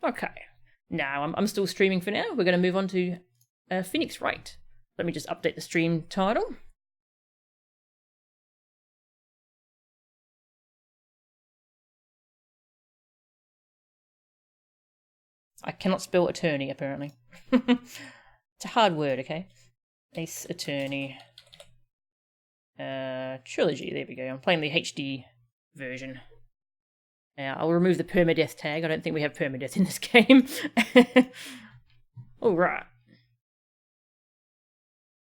Okay. Now, I'm still streaming for now. We're going to move on to Phoenix Wright. Let me just update the stream title. I cannot spell attorney, apparently. It's a hard word, okay? Ace Attorney. Trilogy, there we go. I'm playing the HD version. I'll remove the permadeath tag. I don't think we have permadeath in this game. Alright.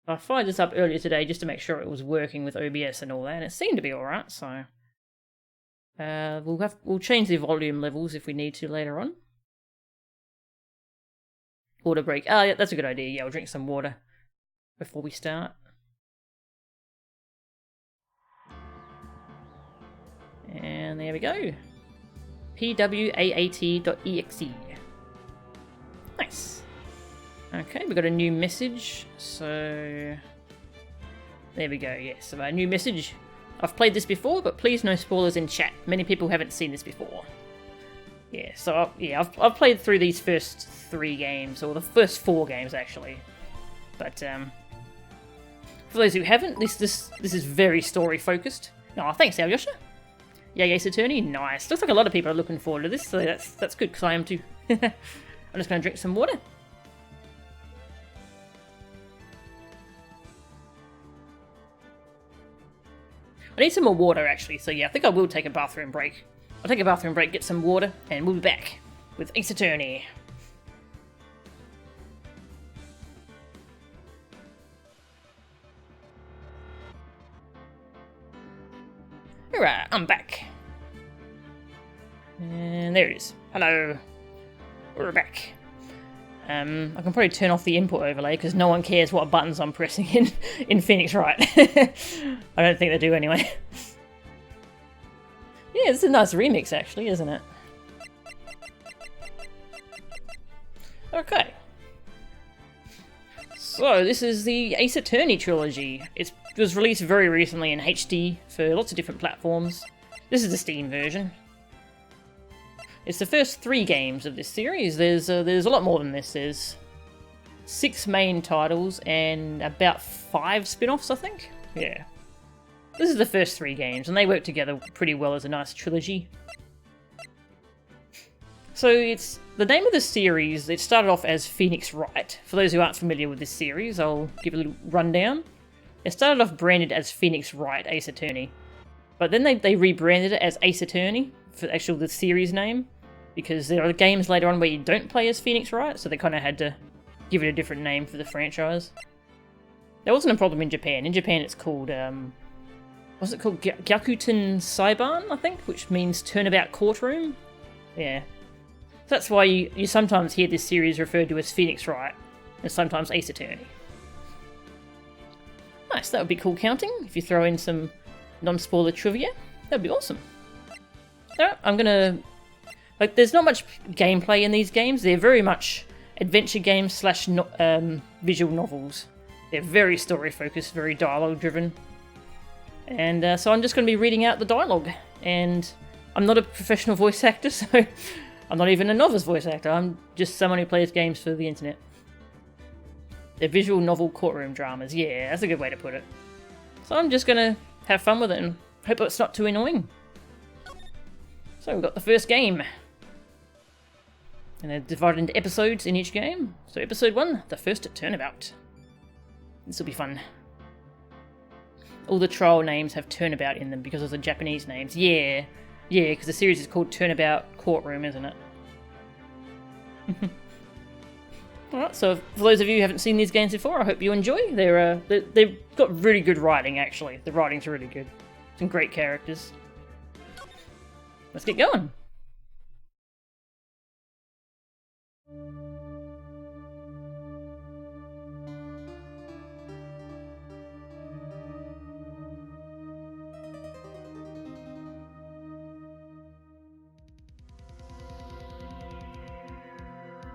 I fired this up earlier today just to make sure it was working with OBS and all that, and it seemed to be alright, so... we'll change the volume levels if we need to later on. Water break. Oh, yeah, that's a good idea. Yeah, I'll drink some water before we start. And there we go. pwaat.exe. Nice. Okay, we got a new message. So there we go. Yes, so a new message. I've played this before, but please no spoilers in chat. Many people haven't seen this before. Yeah, so I've played through these first 3 games, or the first 4 games actually. But for those who haven't, this is very story focused. Oh, thanks, Alyosha. Yeah, Ace Attorney, nice. Looks like a lot of people are looking forward to this, so that's good because I am too. I'm just going to drink some water. I need some more water actually, so yeah, I think I will take a bathroom break. I'll take a bathroom break, get some water, and we'll be back with Ace Attorney. Alright, I'm back. And there it is. Hello. We're back. I can probably turn off the input overlay because no one cares what buttons I'm pressing in Phoenix Wright. I don't think they do anyway. Yeah, it's a nice remix actually, isn't it? Okay. So, this is the Ace Attorney trilogy. It was released very recently in HD for lots of different platforms. This is the Steam version. It's the first 3 games of this series. There's a lot more than this. There's 6 main titles and about 5 spin-offs, I think? Yeah. This is the first 3 games, and they work together pretty well as a nice trilogy. So it's the name of the series. It started off as Phoenix Wright. For those who aren't familiar with this series, I'll give a little rundown. It started off branded as Phoenix Wright Ace Attorney, but then they rebranded it as Ace Attorney for actually the series name, because there are games later on where you don't play as Phoenix Wright, so they kind of had to give it a different name for the franchise. That wasn't a problem in Japan. In Japan, it's called what's it called? Gyakuten Saiban, I think, which means turnabout courtroom. Yeah. So that's why you sometimes hear this series referred to as Phoenix Wright, and sometimes Ace Attorney. Nice, that would be cool counting, if you throw in some non-spoiler trivia. That would be awesome. Alright, I'm gonna... Like, there's not much gameplay in these games. They're very much adventure games slash visual novels. They're very story-focused, very dialogue-driven. And so I'm just going to be reading out the dialogue. And I'm not a professional voice actor, so I'm not even a novice voice actor. I'm just someone who plays games for the internet. They're visual novel courtroom dramas. Yeah, that's a good way to put it. So I'm just going to have fun with it and hope it's not too annoying. So we've got the first game. And they're divided into episodes in each game. So episode 1, the first turnabout. This will be fun. All the trial names have turnabout in them because of the Japanese names. Yeah, because the series is called Turnabout Courtroom, isn't it? Alright, so for those of you who haven't seen these games before, I hope you enjoy. They've got really good writing, actually. The writing's really good. Some great characters. Let's get going.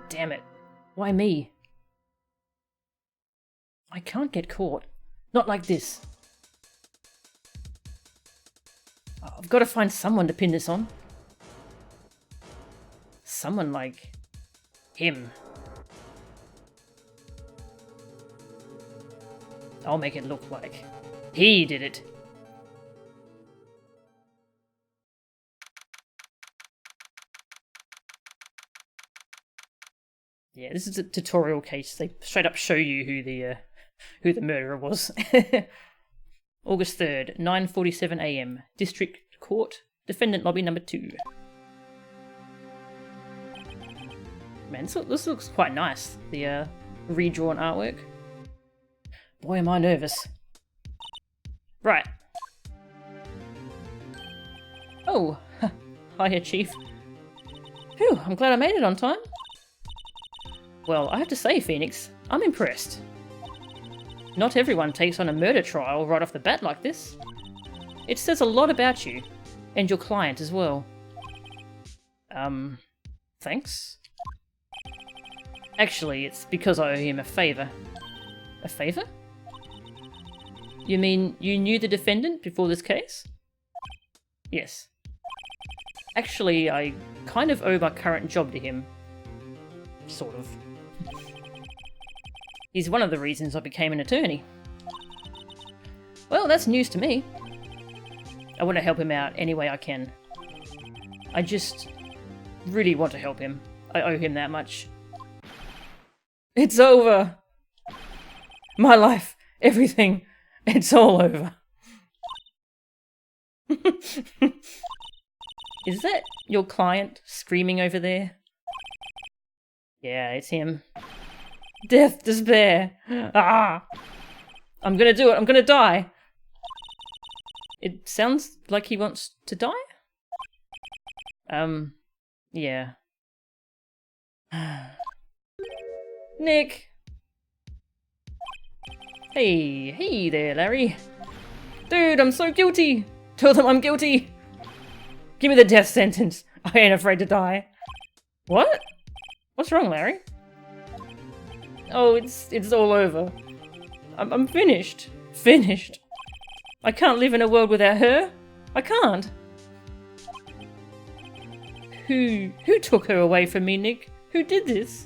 Damn it. Why me? I can't get caught. Not like this. I've got to find someone to pin this on. Someone like Him. I'll make it look like he did it. Yeah, this is a tutorial case. They straight up show you who the murderer was. August 3rd, 9:47 AM. District Court, Defendant Lobby number 2. Man, this looks quite nice. The redrawn artwork. Boy, am I nervous. Right. Oh, hiya, Chief. Phew, I'm glad I made it on time. Well, I have to say, Phoenix, I'm impressed. Not everyone takes on a murder trial right off the bat like this. It says a lot about you, and your client as well. Thanks? Actually, it's because I owe him a favour. A favour? You mean you knew the defendant before this case? Yes. Actually, I kind of owe my current job to him. Sort of. He's one of the reasons I became an attorney. Well, that's news to me. I want to help him out any way I can. I just really want to help him. I owe him that much. It's over! My life, everything, it's all over. Is that your client screaming over there? Yeah, it's him. Death, despair. Ah! I'm gonna do it. I'm gonna die. It sounds like he wants to die? Yeah. Nick! Hey there, Larry. Dude, I'm so guilty! Tell them I'm guilty! Give me the death sentence. I ain't afraid to die. What? What's wrong, Larry? Oh, it's all over. I'm finished. Finished. I can't live in a world without her. I can't. Who took her away from me, Nick? Who did this?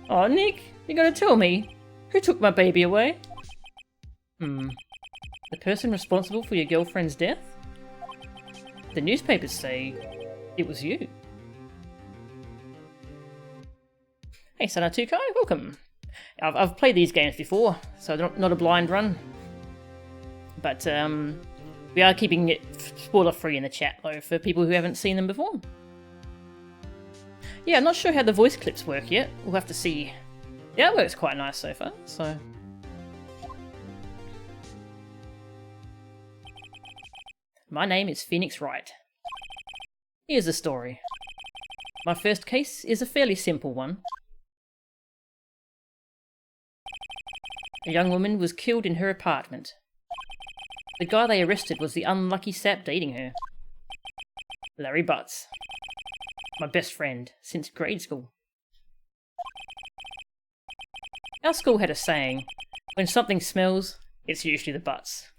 Oh, Nick, you gotta tell me. Who took my baby away? The person responsible for your girlfriend's death? The newspapers say it was you. Hey, Sanatukai, welcome. I've played these games before, so not a blind run. But we are keeping it spoiler-free in the chat, though, for people who haven't seen them before. Yeah, I'm not sure how the voice clips work yet. We'll have to see. Yeah, it works quite nice so far, so... My name is Phoenix Wright. Here's the story. My first case is a fairly simple one. A young woman was killed in her apartment. The guy they arrested was the unlucky sap dating her. Larry Butts. My best friend since grade school. Our school had a saying, when something smells, it's usually the butts.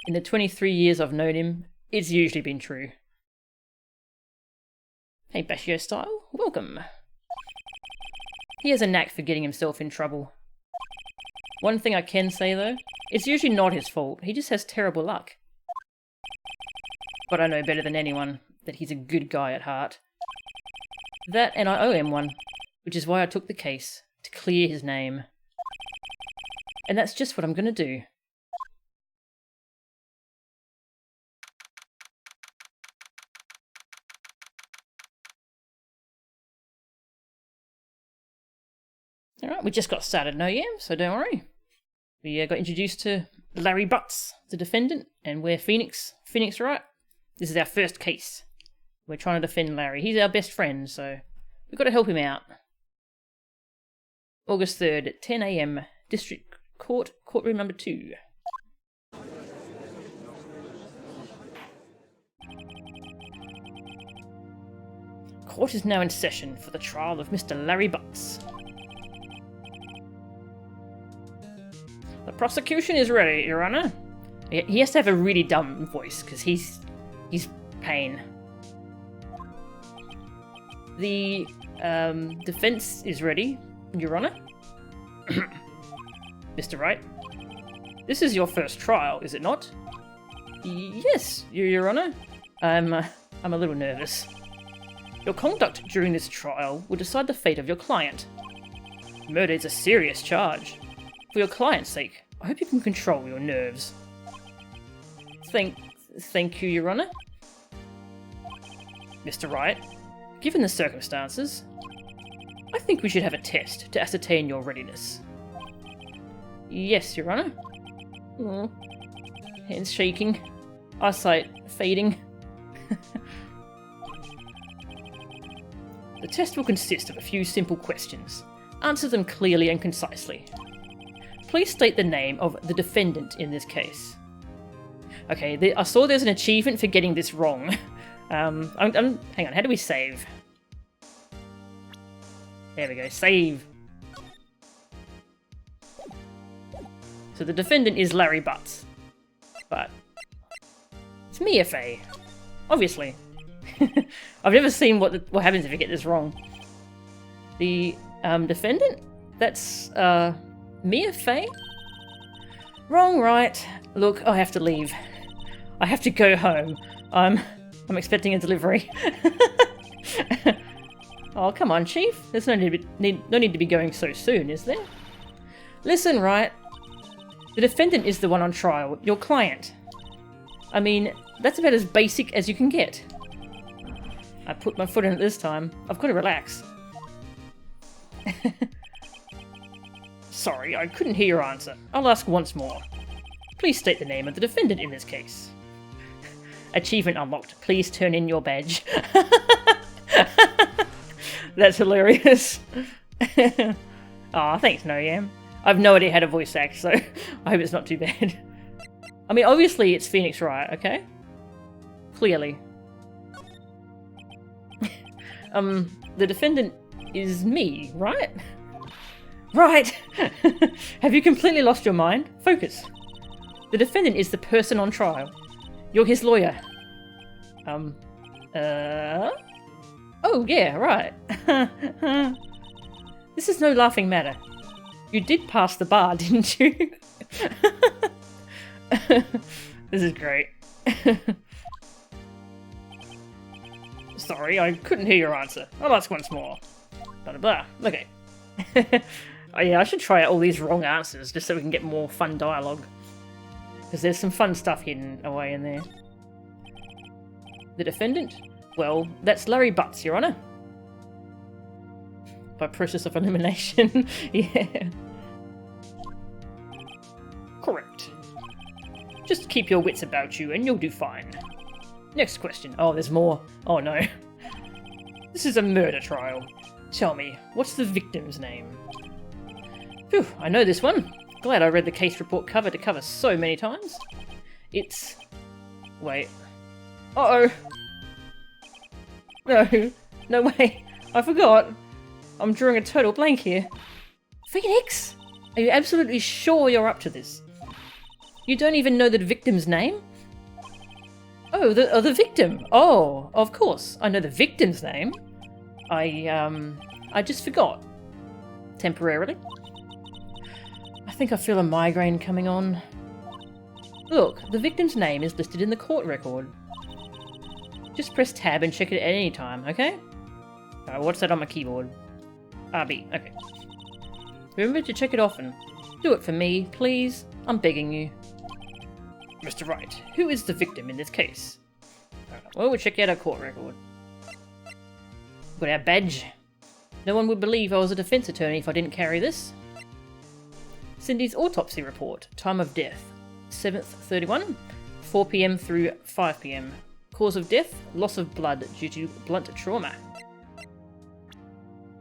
In the 23 years I've known him, it's usually been true. Hey Bashio Style, welcome. He has a knack for getting himself in trouble. One thing I can say though, it's usually not his fault, he just has terrible luck. But I know better than anyone that he's a good guy at heart. That and I owe him one, which is why I took the case, to clear his name. And that's just what I'm gonna do. Alright, we just got started, no yeah, so don't worry. We got introduced to Larry Butts, the defendant, and we're Phoenix Wright. This is our first case. We're trying to defend Larry. He's our best friend, so we've got to help him out. August 3rd at 10 AM, District Court, Courtroom number 2. Court is now in session for the trial of Mr. Larry Butts. The prosecution is ready, Your Honor. He has to have a really dumb voice, because he's pain. The defense is ready, Your Honor. Mr. Wright, this is your first trial, is it not? Yes, Your Honor. I'm a little nervous. Your conduct during this trial will decide the fate of your client. Murder is a serious charge. For your client's sake, I hope you can control your nerves. Thank you, Your Honor. Mr. Wright, given the circumstances, I think we should have a test to ascertain your readiness. Yes, Your Honor. Oh, hands shaking, eyesight fading. The test will consist of a few simple questions. Answer them clearly and concisely. Please state the name of the defendant in this case. Okay, I saw there's an achievement for getting this wrong. Hang on, how do we save? There we go, save. So the defendant is Larry Butts. But it's Mia Fey. Obviously. I've never seen what happens if you get this wrong. The defendant? That's Mia Fey? Wrong, right. Look, I have to leave. I have to go home. I'm expecting a delivery. Oh, come on, Chief. There's no need to be going so soon, is there? Listen, Wright. The defendant is the one on trial, your client. I mean, that's about as basic as you can get. I put my foot in it this time. I've got to relax. Sorry, I couldn't hear your answer. I'll ask once more. Please state the name of the defendant in this case. Achievement unlocked. Please turn in your badge. That's hilarious. Aw, thanks, No-Yam. I have no idea how to voice act, so I hope it's not too bad. I mean, obviously it's Phoenix Wright, okay? Clearly. The defendant is me, right? Right! Have you completely lost your mind? Focus. The defendant is the person on trial. You're his lawyer. Oh, yeah, right. This is no laughing matter. You did pass the bar, didn't you? This is great. Sorry, I couldn't hear your answer. I'll ask once more. Blah, blah, blah. Okay. Oh, yeah, I should try out all these wrong answers just so we can get more fun dialogue. Because there's some fun stuff hidden away in there. The defendant? Well, that's Larry Butts, Your Honor. By process of elimination. Yeah. Correct. Just keep your wits about you and you'll do fine. Next question. Oh, there's more. Oh no. This is a murder trial. Tell me, what's the victim's name? Phew, I know this one. Glad I read the case report cover to cover so many times. It's... Wait. Uh-oh. No. No way. I forgot. I'm drawing a total blank here. Phoenix? Are you absolutely sure you're up to this? You don't even know the victim's name? Oh, the victim. Oh, of course. I know the victim's name. I just forgot. Temporarily. I think I feel a migraine coming on. Look, the victim's name is listed in the court record. Just press tab and check it at any time, okay? What's that on my keyboard? RB, okay. Remember to check it often. Do it for me, please. I'm begging you. Mr. Wright, who is the victim in this case? Well, we'll check out our court record. Got our badge. No one would believe I was a defense attorney if I didn't carry this. Cindy's autopsy report. Time of death. 7th 31, 4 PM through 5 PM. Cause of death, loss of blood due to blunt trauma.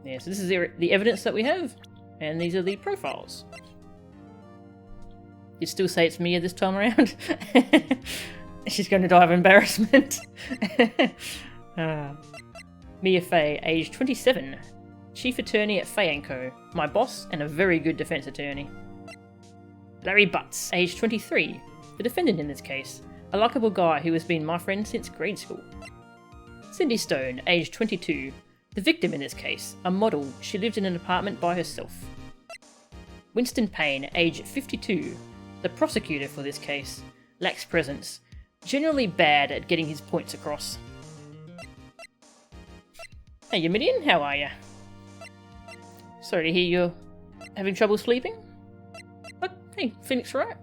Yeah, so this is the evidence that we have, and these are the profiles. You'd still say it's Mia this time around? She's going to die of embarrassment. Mia Fey, age 27. Chief attorney at Fey & Co. My boss and a very good defense attorney. Larry Butts, age 23. The defendant in this case. A likable guy who has been my friend since grade school. Cindy Stone, age 22. The victim in this case, a model, she lived in an apartment by herself. Winston Payne, age 52, the prosecutor for this case, lacks presence, generally bad at getting his points across. Hey Midian, how are ya? Sorry to hear you're having trouble sleeping. Oh, hey, Phoenix Wright.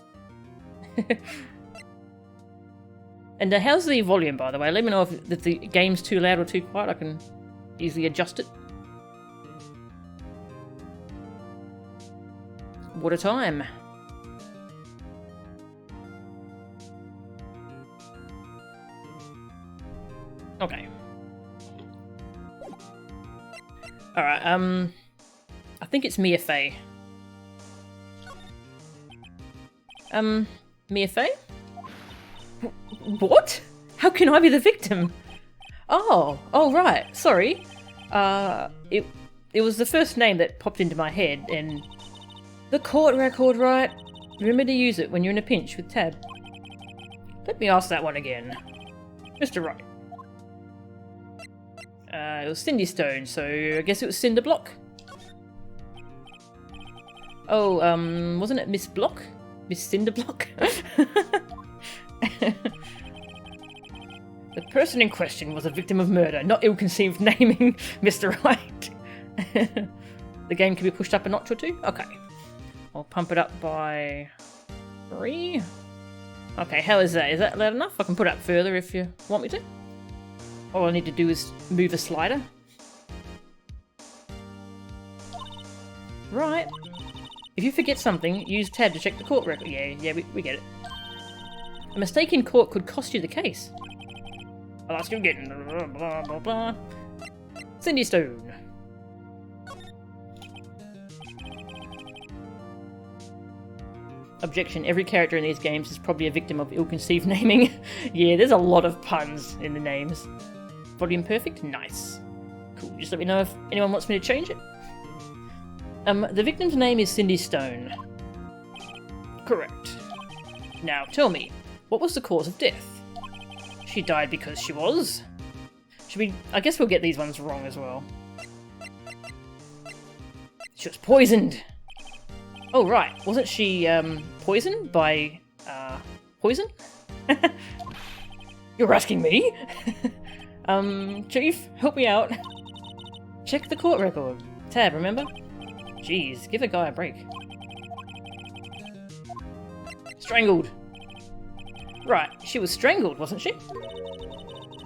And how's the volume, by the way? Let me know if the game's too loud or too quiet. I can easily adjust it. What a time. Okay. Alright, I think it's Mia Fey. Mia Fey? What? How can I be the victim? Oh, right, sorry. It was the first name that popped into my head, and... The court record, right? Remember to use it when you're in a pinch with Tab. Let me ask that one again. Mr. Wright. It was Cindy Stone, so I guess it was Cinder Block. Oh, wasn't it Miss Block? Miss Cinder Block? The person in question was a victim of murder, not ill-conceived naming, Mr. Wright. The game can be pushed up a notch or two? Okay. I'll pump it up by 3. Okay, how is that? Is that loud enough? I can put it up further if you want me to. All I need to do is move a slider. Right. If you forget something, use Tab to check the court record. Yeah, we get it. A mistake in court could cost you the case. I'll ask you again. Blah, blah, blah, blah. Cindy Stone. Objection, every character in these games is probably a victim of ill-conceived naming. Yeah, there's a lot of puns in the names. Volume perfect? Nice. Cool, just let me know if anyone wants me to change it. The victim's name is Cindy Stone. Correct. Now, tell me, what was the cause of death? She died because she was? I guess we'll get these ones wrong as well. She was poisoned! Oh, right. Wasn't she, poisoned by, poison? You're asking me? Chief, help me out. Check the court record. Tab, remember? Jeez, give a guy a break. Strangled. Right, she was strangled, wasn't she?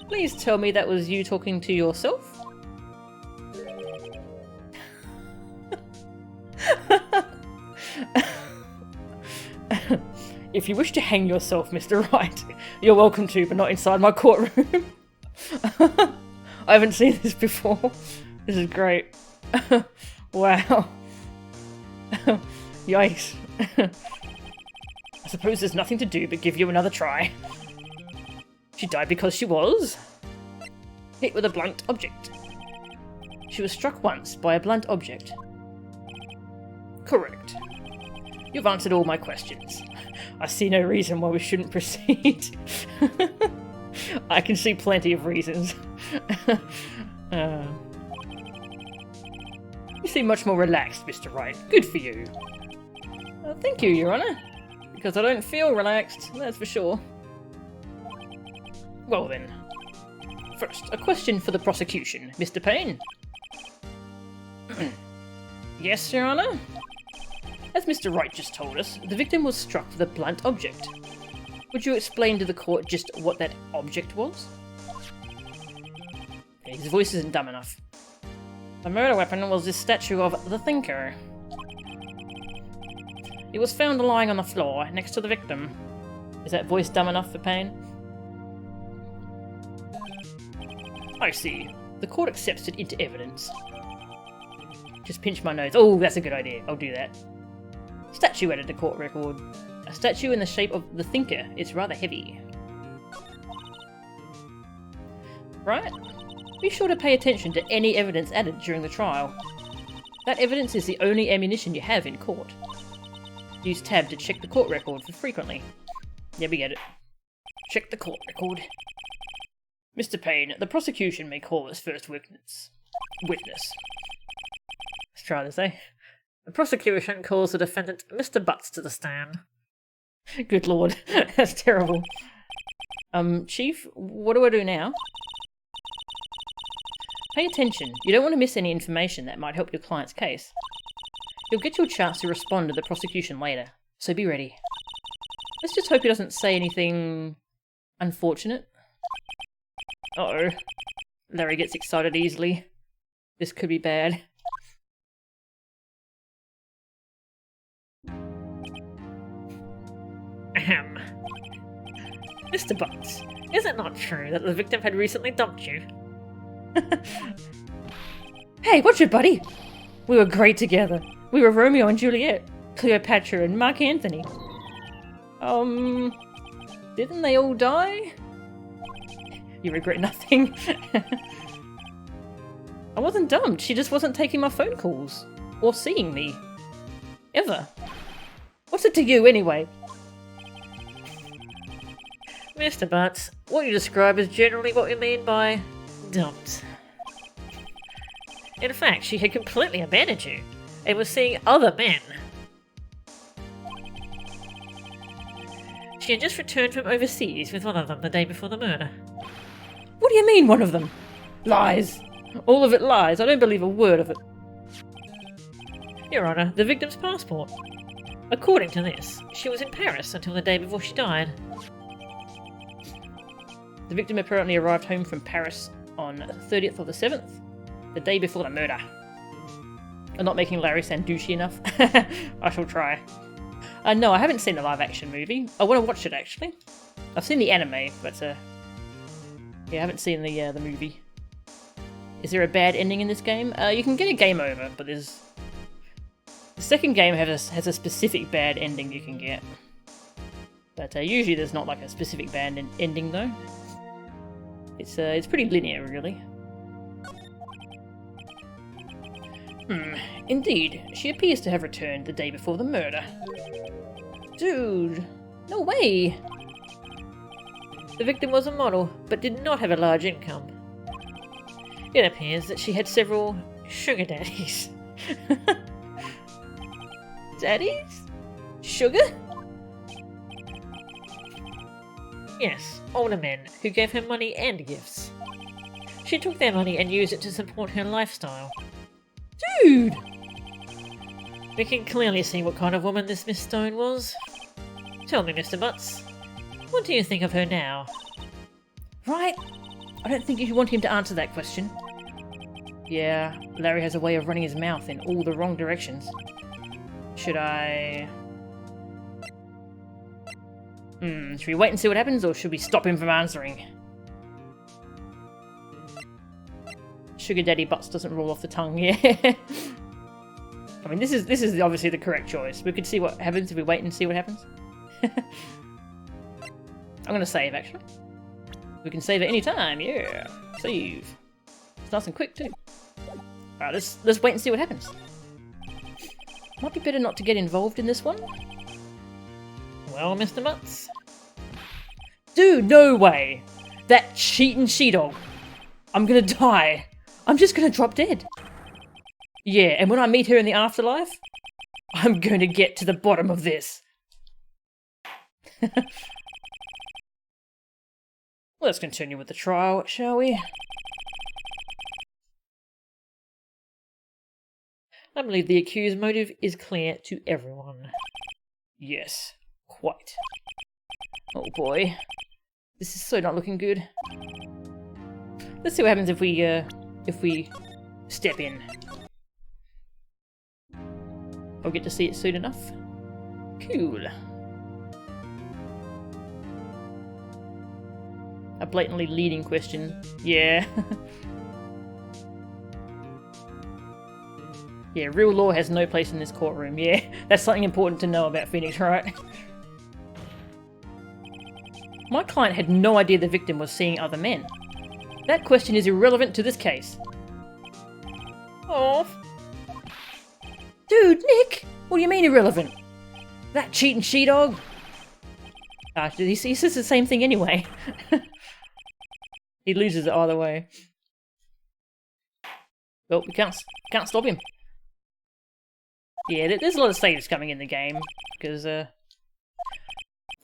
Please tell me that was you talking to yourself? If you wish to hang yourself, Mr. Wright, you're welcome to, but not inside my courtroom. I haven't seen this before. This is great. Wow. Yikes. I suppose there's nothing to do but give you another try. She died because she was hit with a blunt object. She was struck once by a blunt object. Correct. You've answered all my questions. I see no reason why we shouldn't proceed. I can see plenty of reasons. You seem much more relaxed, Mr. Wright. Good for you. Thank you, Your Honour. Because I don't feel relaxed, that's for sure. Well then. First, a question for the prosecution, Mr. Payne. Yes, Your Honour? As Mr. Wright just told us, the victim was struck with a blunt object. Would you explain to the court just what that object was? His voice isn't dumb enough. The murder weapon was this statue of the Thinker. It was found lying on the floor next to the victim. Is that voice dumb enough for Payne? I see. The court accepts it into evidence. Just pinch my nose. Oh, that's a good idea. I'll do that. Statue added to court record. A statue in the shape of the Thinker. It's rather heavy. Right? Be sure to pay attention to any evidence added during the trial. That evidence is the only ammunition you have in court. Use Tab to check the court record for frequently. Yeah, we get it. Check the court record. Mr. Payne, the prosecution may call as first witness. Witness. Let's try this, eh? The prosecution calls the defendant Mr. Butts to the stand. Good lord, that's terrible. Chief, what do I do now? Pay attention. You don't want to miss any information that might help your client's case. You'll get your chance to respond to the prosecution later, so be ready. Let's just hope he doesn't say anything unfortunate. Uh-oh. Larry gets excited easily. This could be bad. Ahem. Mr. Butts, is it not true that the victim had recently dumped you? Hey, watch it, buddy! We were great together. We were Romeo and Juliet, Cleopatra and Mark Antony. Didn't they all die? You regret nothing. I wasn't dumped, she just wasn't taking my phone calls. Or seeing me. Ever. What's it to you, anyway? Mr. Butts, what you describe is generally what we mean by dumped. In fact, she had completely abandoned you and was seeing other men. She had just returned from overseas with one of them the day before the murder. What do you mean, one of them? Lies. All of it lies. I don't believe a word of it. Your Honour, the victim's passport. According to this, she was in Paris until the day before she died. The victim apparently arrived home from Paris on 30th of the 7th, the day before the murder. I'm not making Larry sound douchey enough. I shall try. No, I haven't seen the live-action movie. I want to watch it, actually. I've seen the anime, but yeah, I haven't seen the movie. Is there a bad ending in this game? You can get a game over, but there's... The second game has a specific bad ending you can get. But usually there's not like a specific bad ending, though. It's pretty linear, really. Indeed, she appears to have returned the day before the murder. Dude, no way! The victim was a model, but did not have a large income. It appears that she had several sugar daddies. Daddies? Sugar? Yes, older men who gave her money and gifts. She took their money and used it to support her lifestyle. Dude! We can clearly see what kind of woman this Miss Stone was. Tell me, Mr. Butts, what do you think of her now? Right? I don't think you want him to answer that question. Yeah, Larry has a way of running his mouth in all the wrong directions. Should I... should we wait and see what happens, or should we stop him from answering? Sugar Daddy Butts doesn't roll off the tongue, yeah. I mean, this is obviously the correct choice. We could see what happens if we wait and see what happens. I'm gonna save, actually. We can save at any time, yeah. Save. It's nice and quick, too. Alright, let's wait and see what happens. Might be better not to get involved in this one. Well, Mr. Butts? Dude, no way! That cheating she-dog. I'm gonna die. I'm just gonna drop dead. Yeah, and when I meet her in the afterlife, I'm gonna get to the bottom of this. Let's continue with the trial, shall we? I believe the accused's motive is clear to everyone. Yes, quite. Oh boy. This is so not looking good. Let's see what happens if we step in. I'll get to see it soon enough. Cool. A blatantly leading question. Yeah. Yeah, real law has no place in this courtroom. Yeah, that's something important to know about Phoenix Wright. My client had no idea the victim was seeing other men. That question is irrelevant to this case. Oh. Dude, Nick! What do you mean irrelevant? That cheating she-dog? He says the same thing anyway. He loses it either way. But we can't stop him. Yeah, there's a lot of saves coming in the game, because, I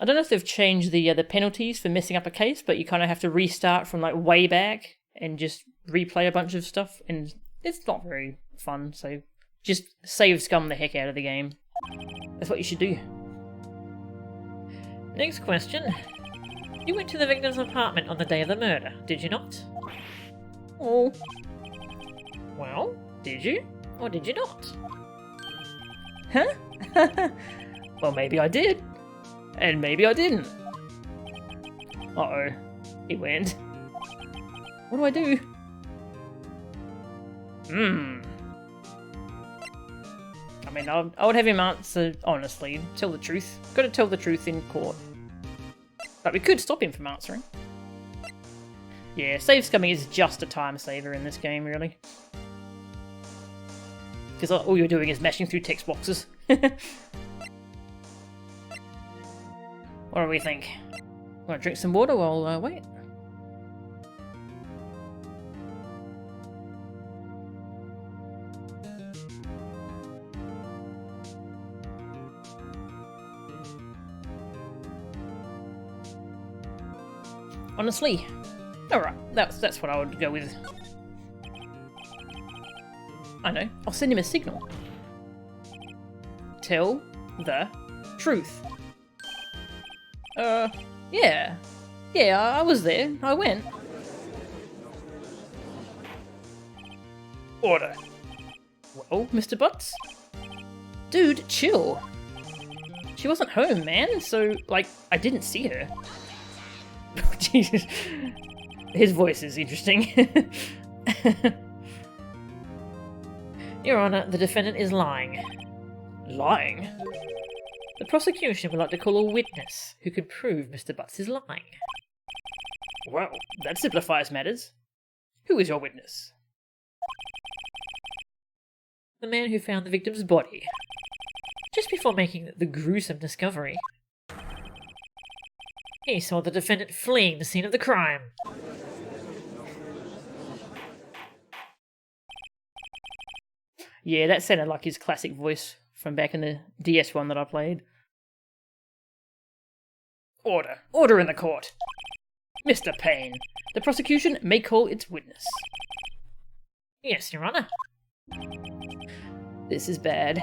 don't know if they've changed the penalties for messing up a case, but you kind of have to restart from, like, way back and just replay a bunch of stuff, and it's not very fun, so just save scum the heck out of the game. That's what you should do. Next question. You went to the victim's apartment on the day of the murder, did you not? Oh. Well, did you? Or did you not? Huh? Well, maybe I did. And maybe I didn't. Uh-oh. He went. What do I do? I mean, I would have him answer honestly, tell the truth. Got to tell the truth in court. But we could stop him from answering. Yeah, save scumming is just a time saver in this game, really. Because all you're doing is mashing through text boxes. What do we think? Want to drink some water while I wait? Honestly, alright, that's what I would go with. I know, I'll send him a signal. Tell the truth. Yeah. Yeah, I was there. I went. Order. Well, Mr. Butts? Dude, chill. She wasn't home, man, so, like, I didn't see her. Jesus. His voice is interesting. Your Honour, the defendant is lying. Lying? The prosecution would like to call a witness who could prove Mr. Butts is lying. Well, that simplifies matters. Who is your witness? The man who found the victim's body. Just before making the gruesome discovery. He saw the defendant fleeing the scene of the crime. Yeah, that sounded like his classic voice from back in the DS one that I played. Order. Order in the court. Mr. Payne, the prosecution may call its witness. Yes, Your Honour. This is bad.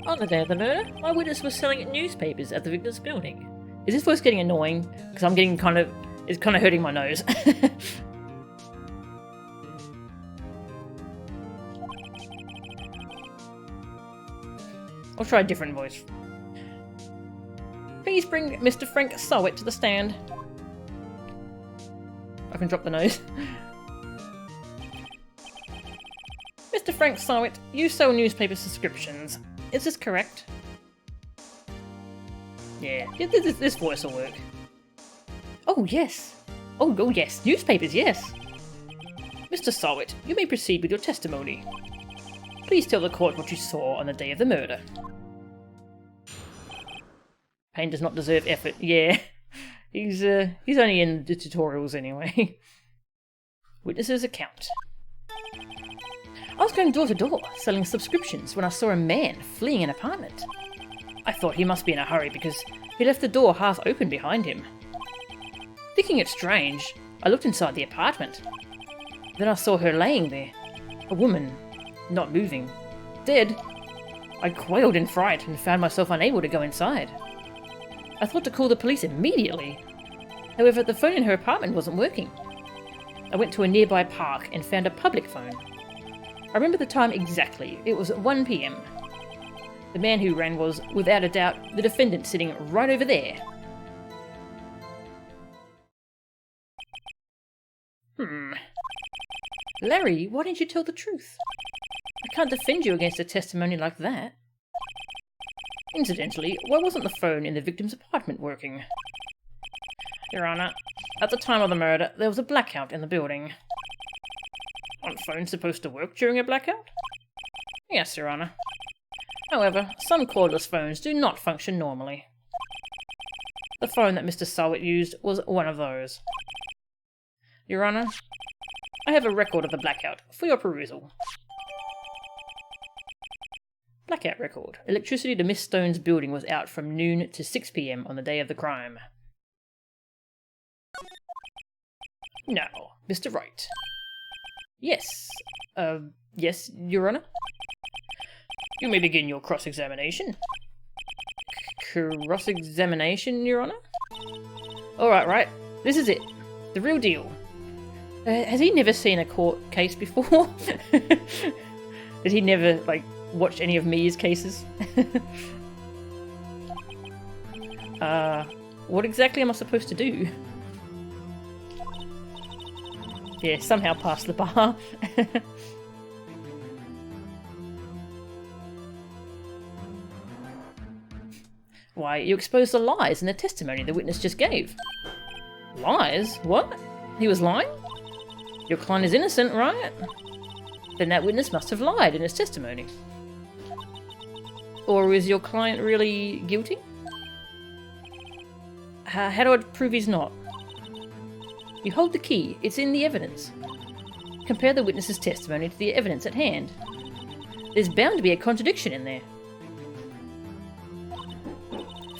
On the day of the murder, my witness was selling newspapers at the victim's building. Is this voice getting annoying? Because I'm getting it's kind of hurting my nose. I'll try a different voice. Please bring Mr. Frank Sahd to the stand. I can drop the nose. Mr. Frank Sahd, you sell newspaper subscriptions. Is this correct? Yeah, this voice will work. Oh, yes. Oh, yes. Newspapers, yes. Mr. Sahd, you may proceed with your testimony. Please tell the court what you saw on the day of the murder. Payne does not deserve effort. Yeah, he's only in the tutorials anyway. Witness's account. I was going door to door, selling subscriptions when I saw a man fleeing an apartment. I thought he must be in a hurry because he left the door half open behind him. Thinking it strange, I looked inside the apartment. Then I saw her laying there, a woman, not moving, dead. I quailed in fright and found myself unable to go inside. I thought to call the police immediately. However, the phone in her apartment wasn't working. I went to a nearby park and found a public phone. I remember the time exactly. It was 1 PM. The man who rang was, without a doubt, the defendant sitting right over there. Larry, why didn't you tell the truth? I can't defend you against a testimony like that. Incidentally, why wasn't the phone in the victim's apartment working? Your Honour, at the time of the murder, there was a blackout in the building. Aren't phones supposed to work during a blackout? Yes, Your Honour. However, some cordless phones do not function normally. The phone that Mr. Sahd used was one of those. Your Honour, I have a record of the blackout for your perusal. Blackout record. Electricity to Miss Stone's building was out from noon to 6 p.m. on the day of the crime. Now, Mr. Wright. Yes. Yes, Your Honor? You may begin your cross-examination. Cross-examination, Your Honor? Alright, right. This is it. The real deal. Has he never seen a court case before? Did he never, like, watch any of Mia's cases? What exactly am I supposed to do? Yeah, somehow pass the bar. Why, you exposed the lies in the testimony the witness just gave. Lies? What? He was lying? Your client is innocent, right? Then that witness must have lied in his testimony. Or is your client really guilty? How do I prove he's not? You hold the key. It's in the evidence. Compare the witness's testimony to the evidence at hand. There's bound to be a contradiction in there.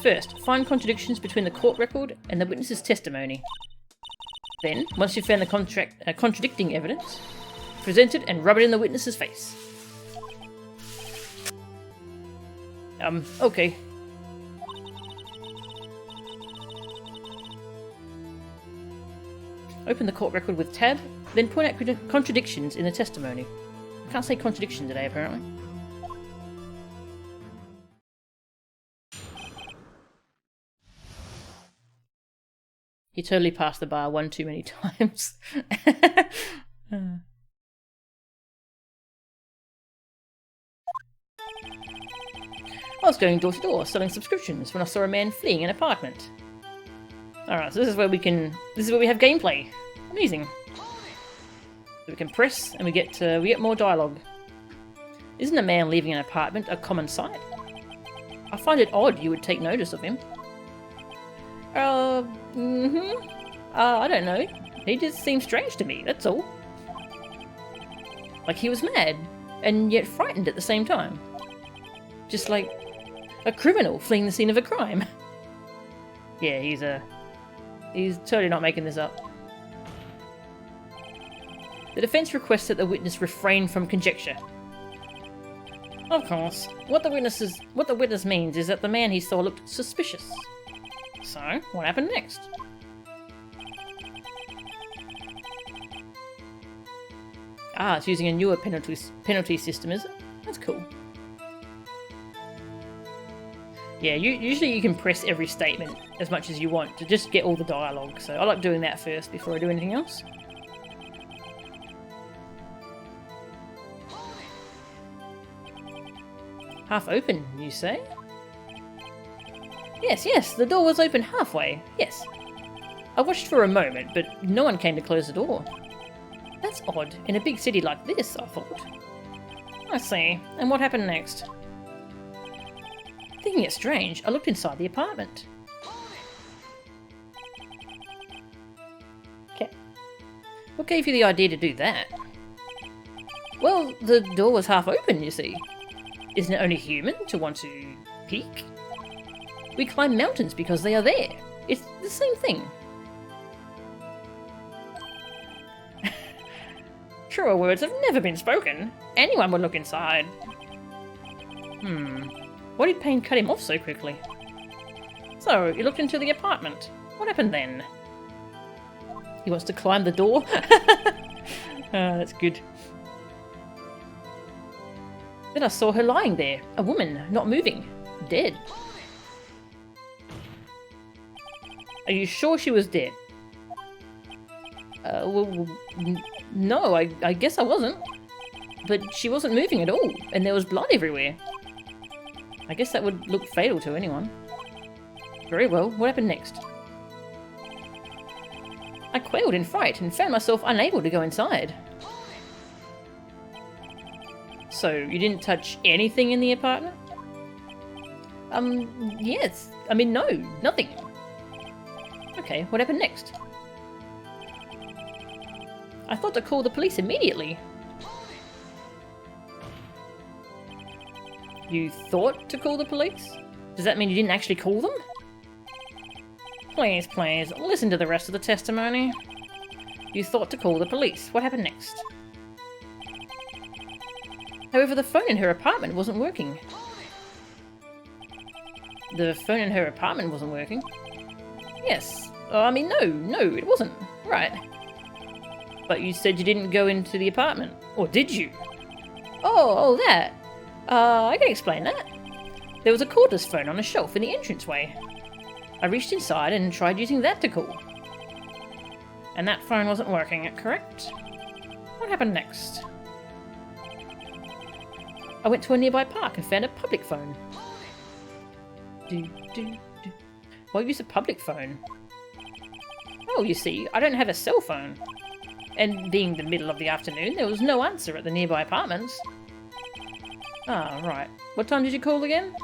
First, find contradictions between the court record and the witness's testimony. Then, once you've found the contradicting evidence, present it and rub it in the witness's face. Okay. Open the court record with tab, then point out contradictions in the testimony. I can't say contradiction today, apparently. He totally passed the bar one too many times. I was going door to door selling subscriptions when I saw a man fleeing an apartment. Alright, so this is where we have gameplay. Amazing. So we can press and we get more dialogue. Isn't a man leaving an apartment a common sight? I find it odd you would take notice of him. I don't know. He just seems strange to me, that's all. Like he was mad, and yet frightened at the same time. Just like a criminal fleeing the scene of a crime. Yeah, he's totally not making this up. The defense requests that the witness refrain from conjecture. Of course, what the witness means is that the man he saw looked suspicious. So, what happened next? Ah, it's using a newer penalty system, is it? That's cool. Yeah, usually you can press every statement as much as you want to just get all the dialogue, so I like doing that first before I do anything else. Half open, you say? Yes, the door was open halfway, yes. I watched for a moment, but no one came to close the door. That's odd, in a big city like this, I thought. I see, and what happened next? Thinking it strange, I looked inside the apartment. Okay. What gave you the idea to do that? Well, the door was half open, you see. Isn't it only human to want to peek? We climb mountains because they are there. It's the same thing. Truer words have never been spoken. Anyone would look inside. Why did Payne cut him off so quickly? So, you looked into the apartment. What happened then? He wants to climb the door? That's good. Then I saw her lying there. A woman, not moving. Dead. Are you sure she was dead? No, I guess I wasn't. But she wasn't moving at all, and there was blood everywhere. I guess that would look fatal to anyone. Very well, what happened next? I quailed in fright and found myself unable to go inside. So, you didn't touch anything in the apartment? Yes. I mean, no, nothing. Okay, what happened next? I thought to call the police immediately. You thought to call the police? Does that mean you didn't actually call them? Please, please, listen to the rest of the testimony. You thought to call the police. What happened next? However, the phone in her apartment wasn't working. The phone in her apartment wasn't working? Yes. Oh, I mean, no, it wasn't. Right. But you said you didn't go into the apartment. Or did you? Oh, that. I can explain that. There was a cordless phone on a shelf in the entranceway. I reached inside and tried using that to call. And that phone wasn't working, correct? What happened next? I went to a nearby park and found a public phone. Why use a public phone? Oh, you see, I don't have a cell phone. And being the middle of the afternoon, there was no answer at the nearby apartments. Ah, right. What time did you call again?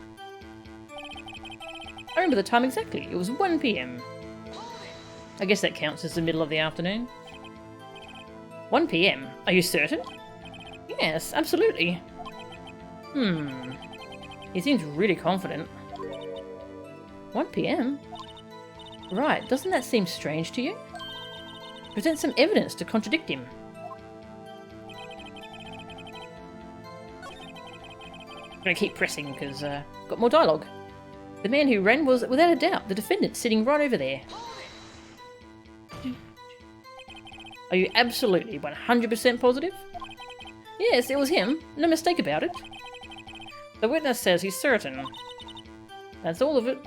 I remember the time exactly. It was 1 PM. I guess that counts as the middle of the afternoon. 1 PM? Are you certain? Yes, absolutely. He seems really confident. 1 PM? Right, doesn't that seem strange to you? Present some evidence to contradict him. I'm gonna keep pressing because got more dialogue. The man who ran was, without a doubt, the defendant sitting right over there. Are you absolutely 100% positive? Yes, it was him. No mistake about it. The witness says he's certain. That's all of it.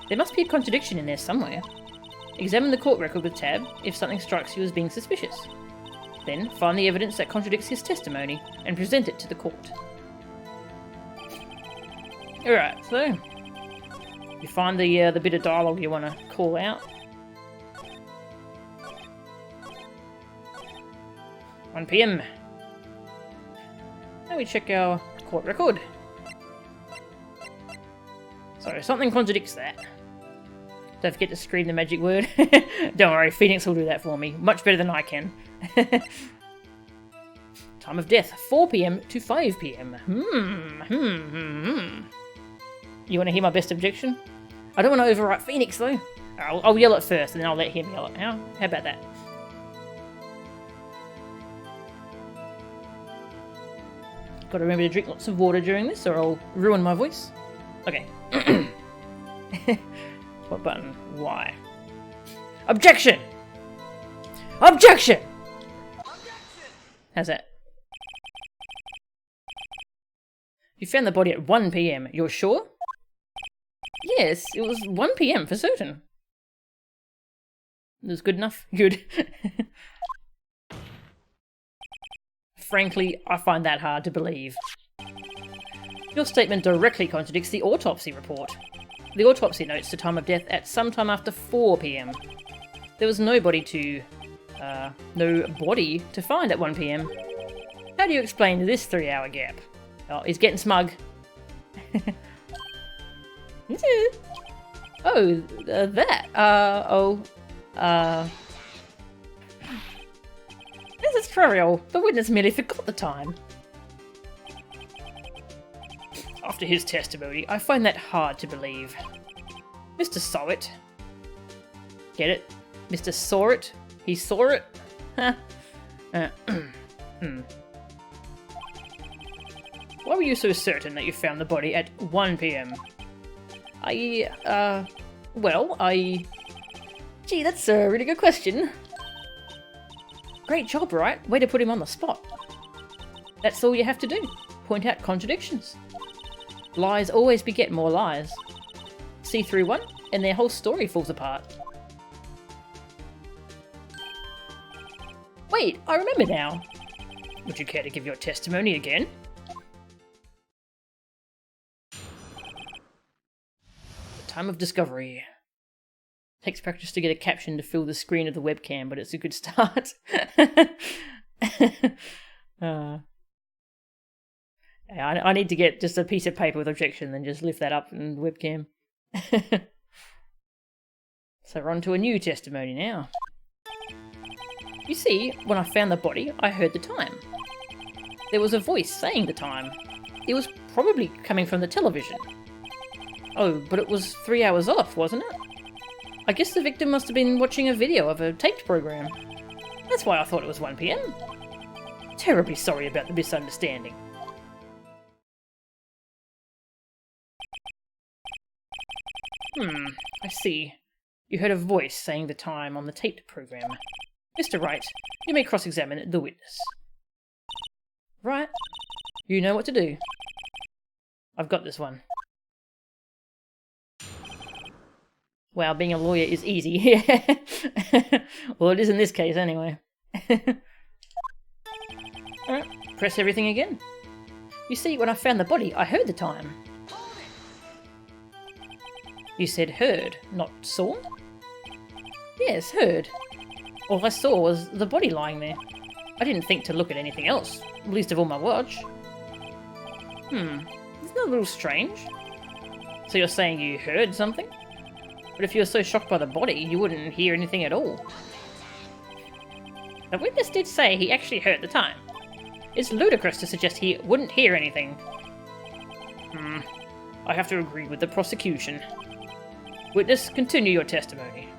There must be a contradiction in there somewhere. Examine the court record with Tab if something strikes you as being suspicious. Then find the evidence that contradicts his testimony and present it to the court. Alright, so you find the bit of dialogue you want to call out. 1 PM. Now we check our court record. So something contradicts that. Don't forget to scream the magic word. Don't worry, Phoenix will do that for me. Much better than I can. Time of death, 4 PM to 5 PM. You want to hear my best objection? I don't want to overwrite Phoenix though. I'll yell it first and then I'll let him yell it. How about that? Got to remember to drink lots of water during this or I'll ruin my voice. Okay. What button? Why? Objection! Objection! How's that? You found the body at 1 PM. You're sure? Yes, it was 1 PM for certain. It was good enough? Good. Frankly, I find that hard to believe. Your statement directly contradicts the autopsy report. The autopsy notes the time of death at some time after 4 PM. There was no body to find at 1 PM. How do you explain this 3-hour gap? Oh, he's getting smug. Oh, this is trivial. The witness merely forgot the time. After his testimony, I find that hard to believe. Mr. Saw it. Get it? Mr. Saw it? He saw it? Why were you so certain that you found the body at 1 PM? Gee, that's a really good question. Great job, right? Way to put him on the spot. That's all you have to do. Point out contradictions. Lies always beget more lies. See through one, and their whole story falls apart. Wait, I remember now. Would you care to give your testimony again? The time of discovery. Takes practice to get a caption to fill the screen of the webcam, but it's a good start. I need to get just a piece of paper with objection, then just lift that up in webcam. So we're on to a new testimony now. You see, when I found the body, I heard the time. There was a voice saying the time. It was probably coming from the television. Oh, but it was 3 hours off, wasn't it? I guess the victim must have been watching a video of a taped program. That's why I thought it was 1 PM. Terribly sorry about the misunderstanding. I see. You heard a voice saying the time on the taped program. Mr. Wright, you may cross-examine the witness. Right. You know what to do. I've got this one. Wow, being a lawyer is easy. Well, it is in this case, anyway. Alright, press everything again. You see, when I found the body, I heard the time. You said heard, not saw? Yes, heard. All I saw was the body lying there. I didn't think to look at anything else, least of all my watch. Isn't that a little strange? So you're saying you heard something? But if you were so shocked by the body, you wouldn't hear anything at all. The witness did say he actually heard the time. It's ludicrous to suggest he wouldn't hear anything. I have to agree with the prosecution. Witness, continue your testimony.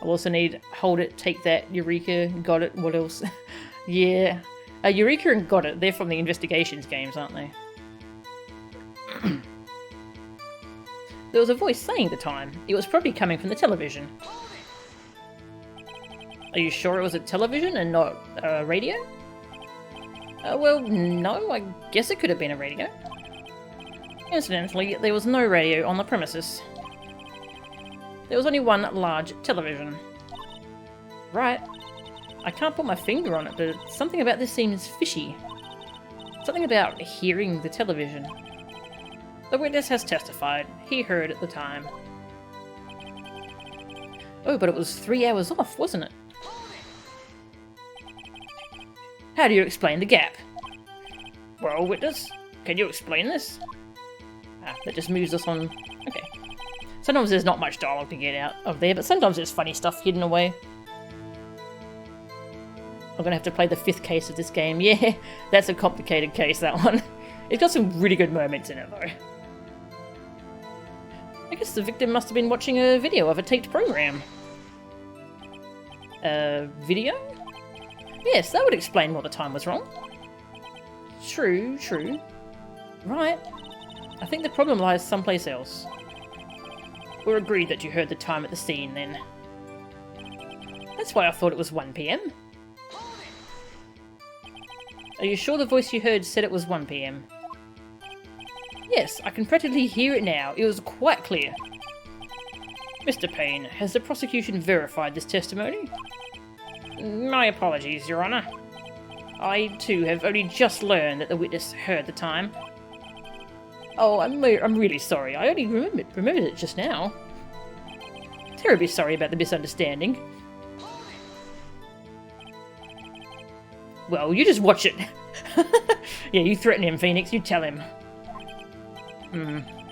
I'll also need hold it, take that, Eureka, got it, what else? Yeah. Eureka and got it, they're from the investigations games, aren't they? There was a voice saying the time. It was probably coming from the television. Are you sure it was a television and not a radio? Well, no, I guess it could have been a radio. Incidentally, there was no radio on the premises. There was only one large television. Right. I can't put my finger on it, but something about this seems fishy. Something about hearing the television. The witness has testified. He heard at the time. Oh, but it was 3 hours off, wasn't it? How do you explain the gap? Well, witness, can you explain this? That just moves us on. Okay. Sometimes there's not much dialogue to get out of there, but sometimes there's funny stuff hidden away. I'm gonna have to play the 5th case of this game. Yeah, that's a complicated case, that one. It's got some really good moments in it, though. I guess the victim must have been watching a video of a taped program. Video? Yes, that would explain why the time was wrong. True, true. Right. I think the problem lies someplace else. We're agreed that you heard the time at the scene, then. That's why I thought it was 1 PM. Are you sure the voice you heard said it was 1 PM? Yes, I can practically hear it now. It was quite clear. Mr. Payne, has the prosecution verified this testimony? My apologies, Your Honour. I, too, have only just learned that the witness heard the time. Oh, I'm really sorry. I only remembered it just now. Terribly sorry about the misunderstanding. Well, you just watch it. Yeah, you threaten him, Phoenix. You tell him.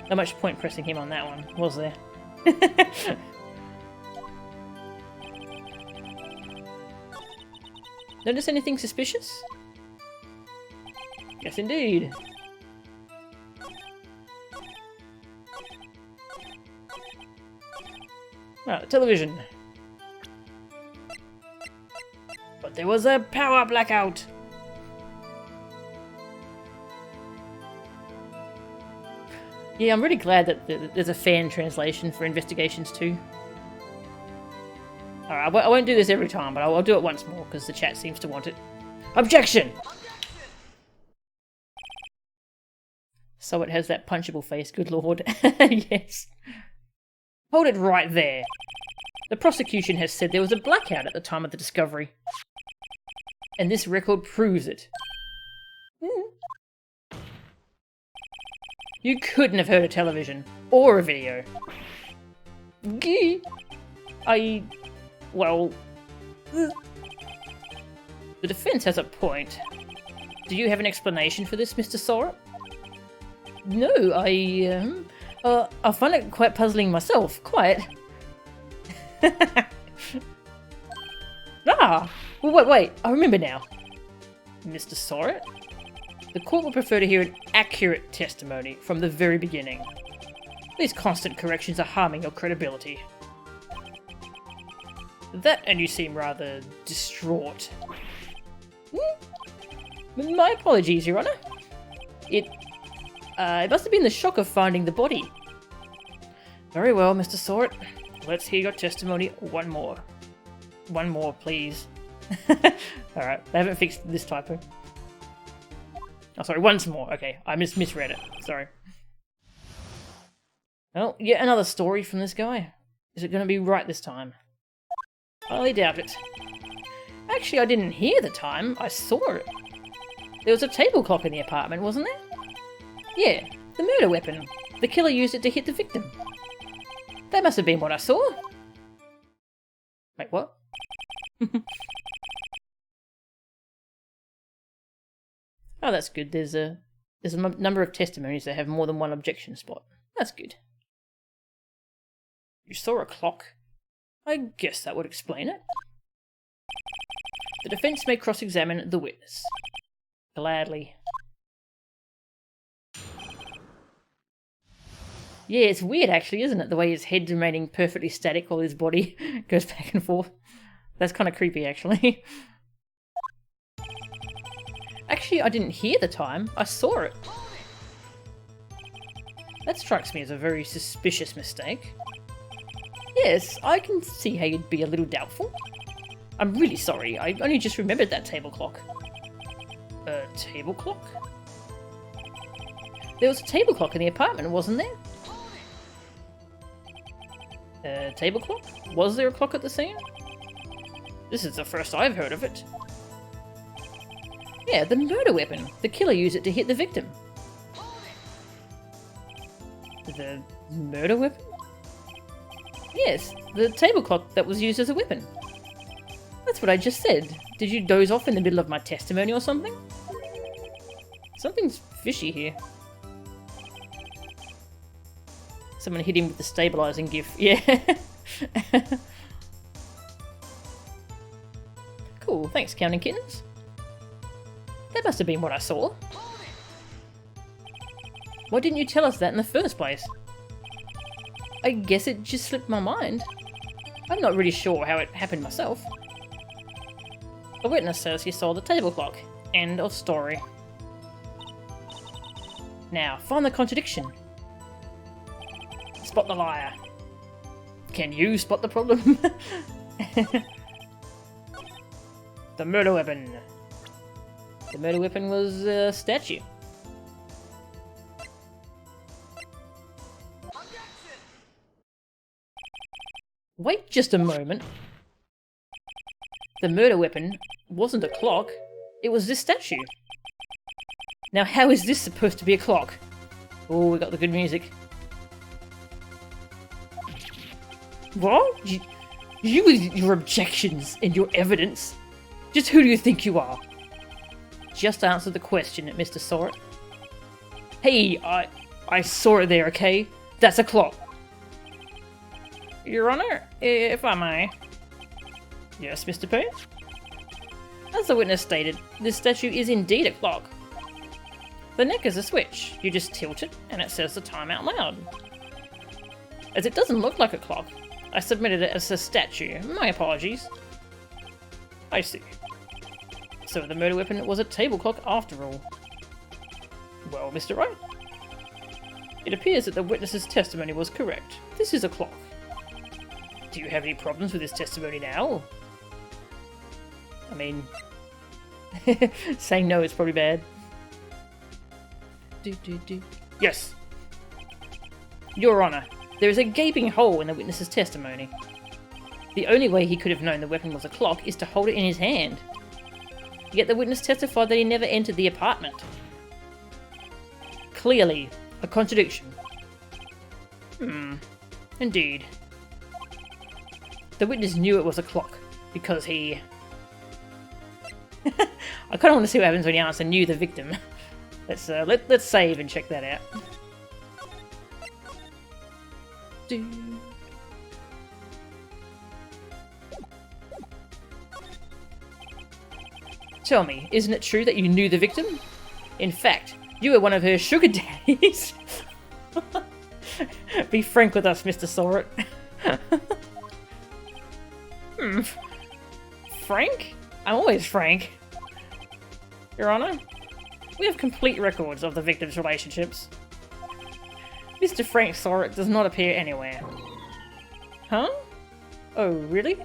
Not much point pressing him on that one, was there? Notice anything suspicious? Yes, indeed. Ah, television. But there was a power blackout. Yeah, I'm really glad that there's a fan translation for Investigations 2. Alright, I won't do this every time, but I'll do it once more, because the chat seems to want it. Objection! So it has that punchable face, good lord. Yes. Hold it right there. The prosecution has said there was a blackout at the time of the discovery. And this record proves it. You couldn't have heard a television, or a video. Well... The defense has a point. Do you have an explanation for this, Mr. Sahd? No, I find it quite puzzling myself, quite. Wait, I remember now. Mr. Sahd? The court would prefer to hear an accurate testimony from the very beginning. These constant corrections are harming your credibility. That, and you seem rather distraught. My apologies, Your Honour. It must have been the shock of finding the body. Very well, Mr. Sahd. Let's hear your testimony one more. One more, please. Alright, they haven't fixed this typo. Oh, sorry, once more. Okay, I misread it. Sorry. Well, yet another story from this guy. Is it going to be right this time? Highly doubt it. Actually, I didn't hear the time. I saw it. There was a table clock in the apartment, wasn't there? Yeah, the murder weapon. The killer used it to hit the victim. That must have been what I saw. Wait, what? Oh, that's good. There's a number of testimonies that have more than one objection spot. That's good. You saw a clock? I guess that would explain it. The defense may cross-examine the witness. Gladly. Yeah, it's weird actually, isn't it? The way his head's remaining perfectly static while his body goes back and forth. That's kind of creepy actually. Actually, I didn't hear the time. I saw it. That strikes me as a very suspicious mistake. Yes, I can see how you'd be a little doubtful. I'm really sorry. I only just remembered that table clock. A table clock? There was a table clock in the apartment, wasn't there? A table clock? Was there a clock at the scene? This is the first I've heard of it. Yeah, the murder weapon. The killer used it to hit the victim. The murder weapon? Yes, the table clock that was used as a weapon. That's what I just said. Did you doze off in the middle of my testimony or something? Something's fishy here. Someone hit him with the stabilizing gif. Yeah. Cool, thanks, Counting Kittens. That must have been what I saw. Why didn't you tell us that in the first place? I guess it just slipped my mind. I'm not really sure how it happened myself. A witness says he saw the table clock. End of story. Now, find the contradiction. Spot the liar. Can you spot the problem? The murder weapon. The murder weapon was a statue. Wait just a moment. The murder weapon wasn't a clock, it was this statue. Now how is this supposed to be a clock? Oh, we got the good music. What? You with your objections and your evidence? Just who do you think you are? Just answer the question, Mr. Sahd. Hey, I saw it there, okay? That's a clock. Your Honour, if I may. Yes, Mr. P? As the witness stated, this statue is indeed a clock. The neck is a switch. You just tilt it, and it says the time out loud. As it doesn't look like a clock, I submitted it as a statue. My apologies. I see. So the murder weapon was a table clock after all. Well, Mr. Wright, it appears that the witness's testimony was correct. This is a clock. Do you have any problems with his testimony now? I mean, saying no is probably bad. Yes. Your Honour, there is a gaping hole in the witness's testimony. The only way he could have known the weapon was a clock is to hold it in his hand. Yet the witness testified that he never entered the apartment. Clearly, a contradiction. Indeed. The witness knew it was a clock, because he... I kind of want to see what happens when the answer knew the victim. Let's save and check that out. Do. Tell me, isn't it true that you knew the victim? In fact, you were one of her sugar daddies. Be frank with us, Mr. Sahd. Frank? I'm always frank. Your Honor, we have complete records of the victim's relationships. Mr. Frank Sahd does not appear anywhere. Huh? Oh, really?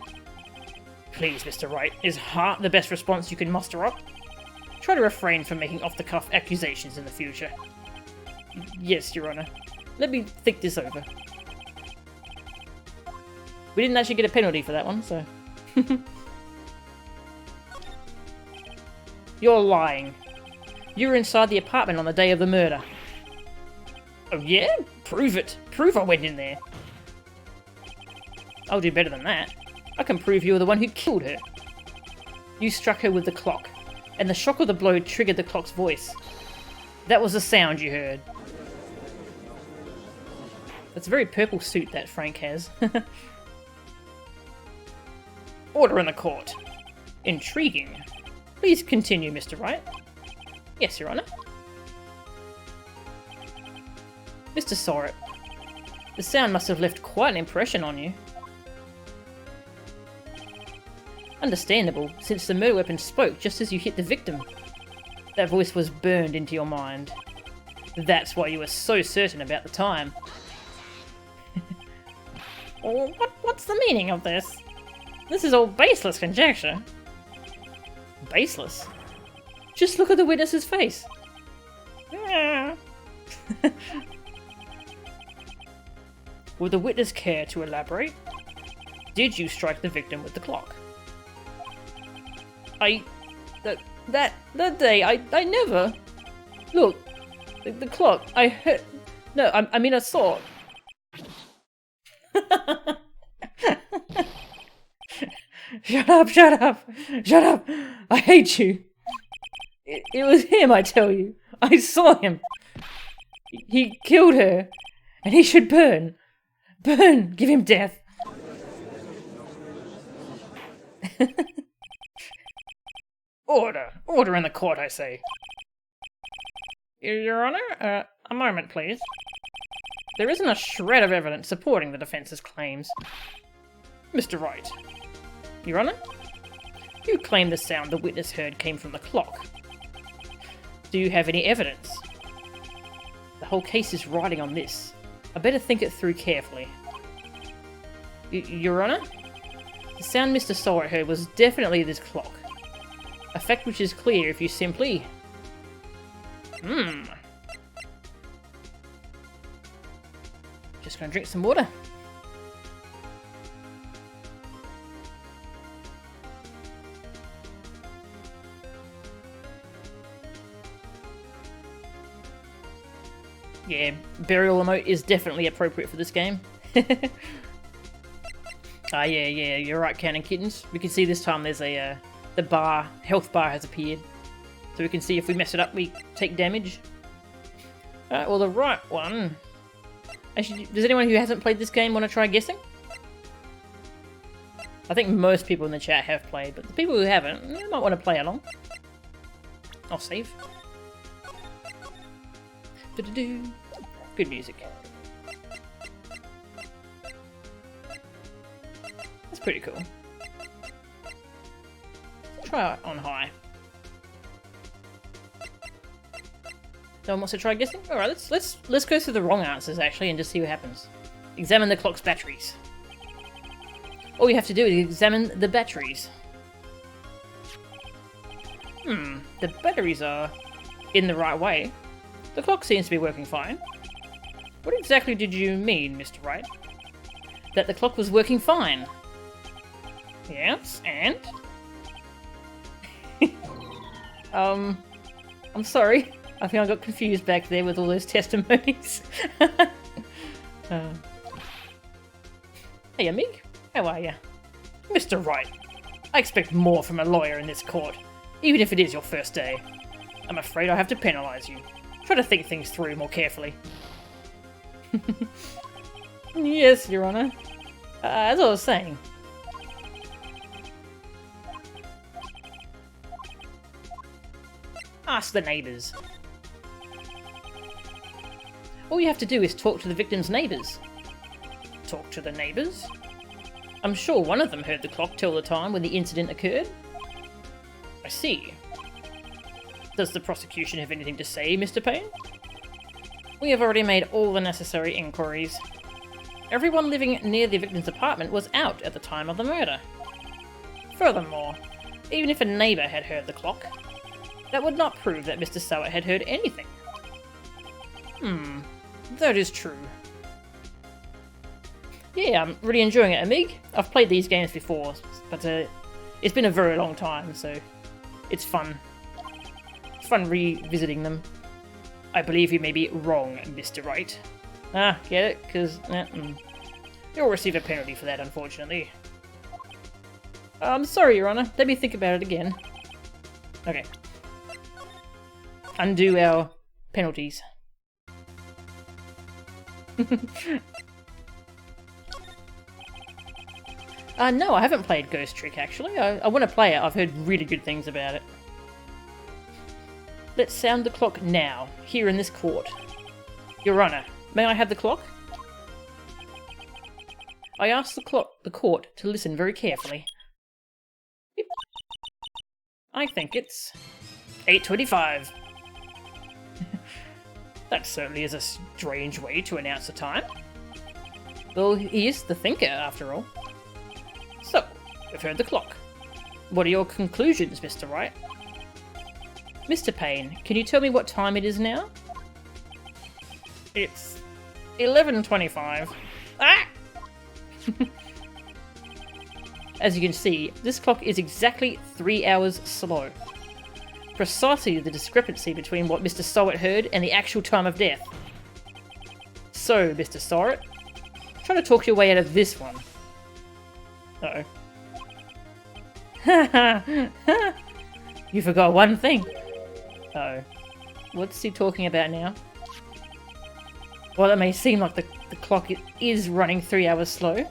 Please, Mr. Wright, is heart the best response you can muster up? Try to refrain from making off-the-cuff accusations in the future. Yes, Your Honor. Let me think this over. We didn't actually get a penalty for that one, so... You're lying. You were inside the apartment on the day of the murder. Oh yeah? Prove it. Prove I went in there. I'll do better than that. I can prove you were the one who killed her. You struck her with the clock, and the shock of the blow triggered the clock's voice. That was the sound you heard. That's a very purple suit that Frank has. Order in the court. Intriguing. Please continue, Mr. Wright. Yes, Your Honor. Mr. Sahd, the sound must have left quite an impression on you. Understandable, since the murder weapon spoke just as you hit the victim. That voice was burned into your mind. That's why you were so certain about the time. What's the meaning of this? This is all baseless conjecture. Baseless? Just look at the witness's face. Would the witness care to elaborate? Did you strike the victim with the clock? That day, I never... Look, the clock, I heard... No, I mean I saw it. Shut up, shut up, shut up! I hate you! It was him, I tell you. I saw him. He killed her, and he should burn. Burn! Give him death! Order! Order in the court, I say. Your Honor, a moment, please. There isn't a shred of evidence supporting the defense's claims. Mr. Wright. Your Honor? You claim the sound the witness heard came from the clock. Do you have any evidence? The whole case is riding on this. I better think it through carefully. Your Honor? The sound Mr. Sahd heard was definitely this clock. A fact which is clear if you simply... Just gonna drink some water. Yeah, burial emote is definitely appropriate for this game. Ah, yeah, you're right, Cannon Kittens. We can see this time there's a, the bar, health bar has appeared. So we can see if we mess it up, we take damage. Alright, well the right one... Actually, does anyone who hasn't played this game want to try guessing? I think most people in the chat have played, but the people who haven't, you might want to play along. I'll save. Good music. That's pretty cool. Try it on high. No one wants to try guessing? Alright, let's go through the wrong answers actually and just see what happens. Examine the clock's batteries. All you have to do is examine the batteries. The batteries are in the right way. The clock seems to be working fine. What exactly did you mean, Mr. Wright? That the clock was working fine. Yes, and? I'm sorry. I think I got confused back there with all those testimonies. Hey, Amig. How are ya? Mr. Wright, I expect more from a lawyer in this court, even if it is your first day. I'm afraid I have to penalise you. Try to think things through more carefully. Yes, Your Honor. As I was saying. Ask the neighbours. All you have to do is talk to the victim's neighbours. Talk to the neighbours? I'm sure one of them heard the clock tell the time when the incident occurred. I see. Does the prosecution have anything to say, Mr. Payne? We have already made all the necessary inquiries. Everyone living near the victim's apartment was out at the time of the murder. Furthermore, even if a neighbour had heard the clock, that would not prove that Mr. Sahd had heard anything. That is true. Yeah, I'm really enjoying it, Amig. I've played these games before, but it's been a very long time, so it's fun. It's fun revisiting them. I believe you may be wrong, Mr. Wright. Ah, get it? Because you'll receive a penalty for that, unfortunately. I'm sorry, Your Honor. Let me think about it again. Okay. Undo our penalties. No, I haven't played Ghost Trick, actually. I want to play it. I've heard really good things about it. Let's sound the clock now, here in this court. Your Honor, may I have the clock? I ask the court to listen very carefully. Yep. I think it's 8:25. That certainly is a strange way to announce the time. Well, he is the thinker, after all. So, we've heard the clock. What are your conclusions, Mr. Wright? Mr. Payne, can you tell me what time it is now? It's 11:25. Ah! As you can see, this clock is exactly 3 hours slow. Precisely the discrepancy between what Mr. Sahd heard and the actual time of death. So, Mr. Sahd, try to talk your way out of this one. Uh-oh. You forgot one thing. Uh-oh. What's he talking about now? While it may seem like the clock is running 3 hours slow,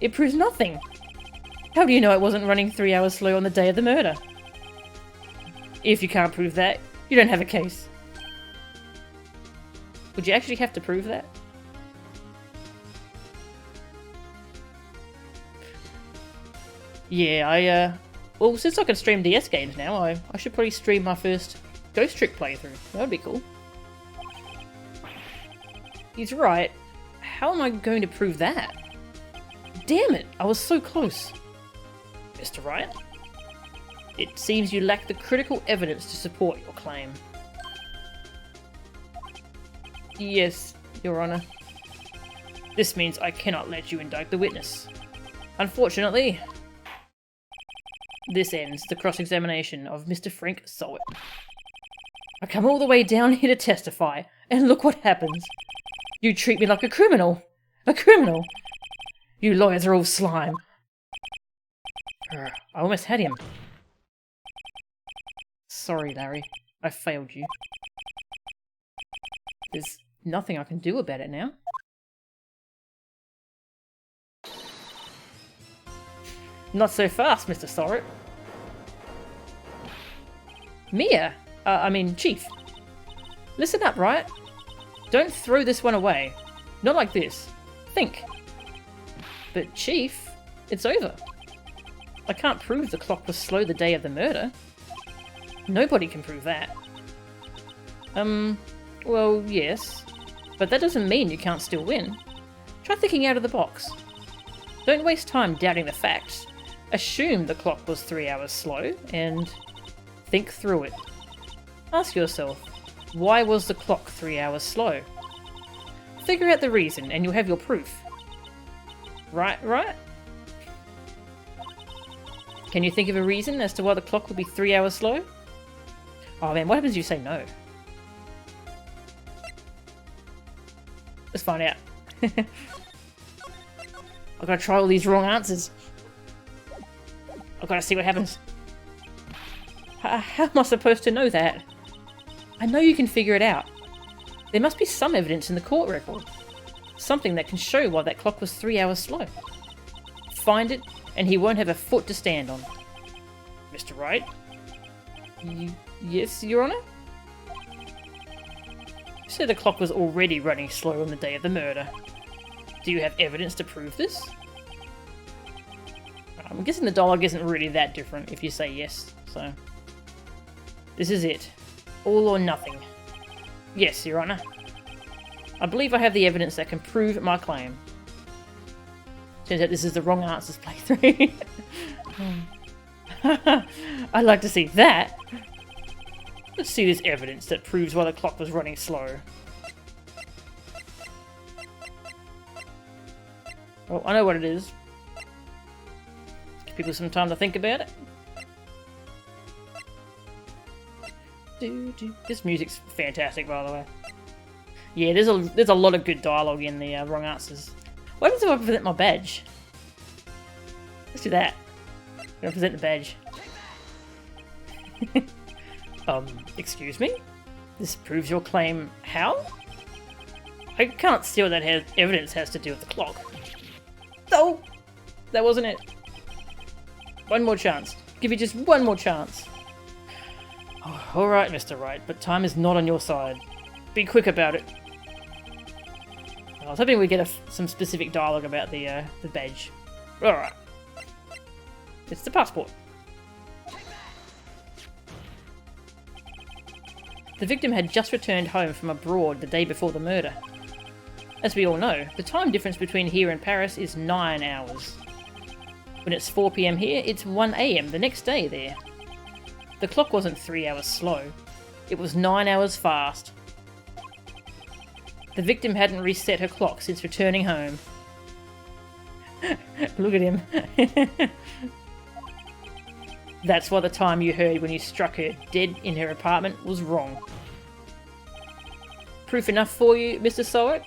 it proves nothing. How do you know it wasn't running 3 hours slow on the day of the murder? If you can't prove that, you don't have a case. Would you actually have to prove that? Yeah, well, since I can stream DS games now, I should probably stream my first Ghost Trick playthrough. That would be cool. He's right. How am I going to prove that? Damn it, I was so close. Mr. Wright? It seems you lack the critical evidence to support your claim. Yes, Your Honor. This means I cannot let you indict the witness. Unfortunately, this ends the cross-examination of Mr. Frank Sahd. I come all the way down here to testify, and look what happens. You treat me like a criminal. A criminal. You lawyers are all slime. I almost had him. Sorry, Larry. I failed you. There's nothing I can do about it now. Not so fast, Mr. Sahd. Mia! Chief. Listen up, right? Don't throw this one away. Not like this. Think. But Chief, it's over. I can't prove the clock was slow the day of the murder. Nobody can prove that. Well, yes. But that doesn't mean you can't still win. Try thinking out of the box. Don't waste time doubting the facts. Assume the clock was 3 hours slow, and think through it. Ask yourself, why was the clock 3 hours slow? Figure out the reason, and you'll have your proof. Right? Can you think of a reason as to why the clock would be 3 hours slow? Oh man, what happens if you say no? Let's find out. I've got to try all these wrong answers. I've got to see what happens. How am I supposed to know that? I know you can figure it out. There must be some evidence in the court record. Something that can show why that clock was 3 hours slow. Find it, and he won't have a foot to stand on. Mr. Wright? Yes, Your Honour? You said the clock was already running slow on the day of the murder. Do you have evidence to prove this? I'm guessing the dialogue isn't really that different if you say yes, so... This is it. All or nothing. Yes, Your Honour. I believe I have the evidence that can prove my claim. Turns out this is the wrong answers playthrough. I'd like to see that. Let's see this evidence that proves why the clock was running slow. Well, I know what it is. Give people some time to think about it. This music's fantastic, by the way. Yeah, there's a lot of good dialogue in the wrong answers. What happens if I present my badge? Let's do that. I'm gonna present the badge. Excuse me? This proves your claim how? I can't see what that evidence has to do with the clock. No! That wasn't it. One more chance. Give you just one more chance. Oh, alright, Mr. Wright, but time is not on your side. Be quick about it. I was hoping we'd get some specific dialogue about the badge. Alright. It's the passport. The victim had just returned home from abroad the day before the murder. As we all know, the time difference between here and Paris is 9 hours. When it's 4 PM here, it's 1 AM the next day there. The clock wasn't 3 hours slow. It was 9 hours fast. The victim hadn't reset her clock since returning home. Look at him. That's why the time you heard when you struck her dead in her apartment was wrong. Proof enough for you, Mr. Sahd?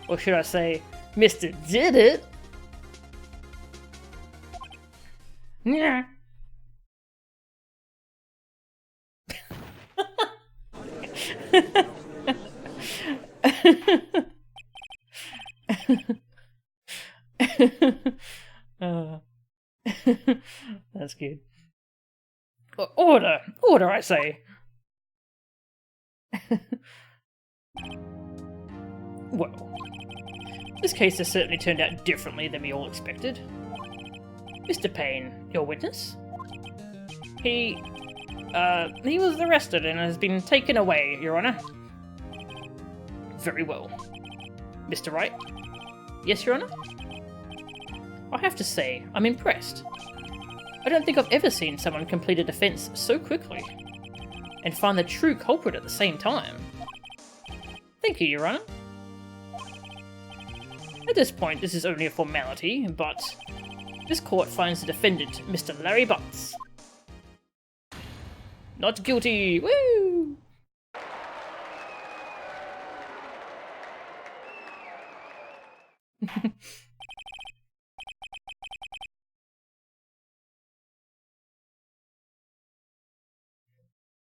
Or should I say, Mr. Did It? Yeah. That's good. Order! Order, I say! Well, this case has certainly turned out differently than we all expected. Mr. Payne, your witness? He was arrested and has been taken away, Your Honour. Very well. Mr. Wright? Yes, Your Honour? I have to say, I'm impressed. I don't think I've ever seen someone complete a defence so quickly, and find the true culprit at the same time. Thank you, Your Honour. At this point, this is only a formality, but this court finds the defendant, Mr. Larry Butts, not guilty. Woo!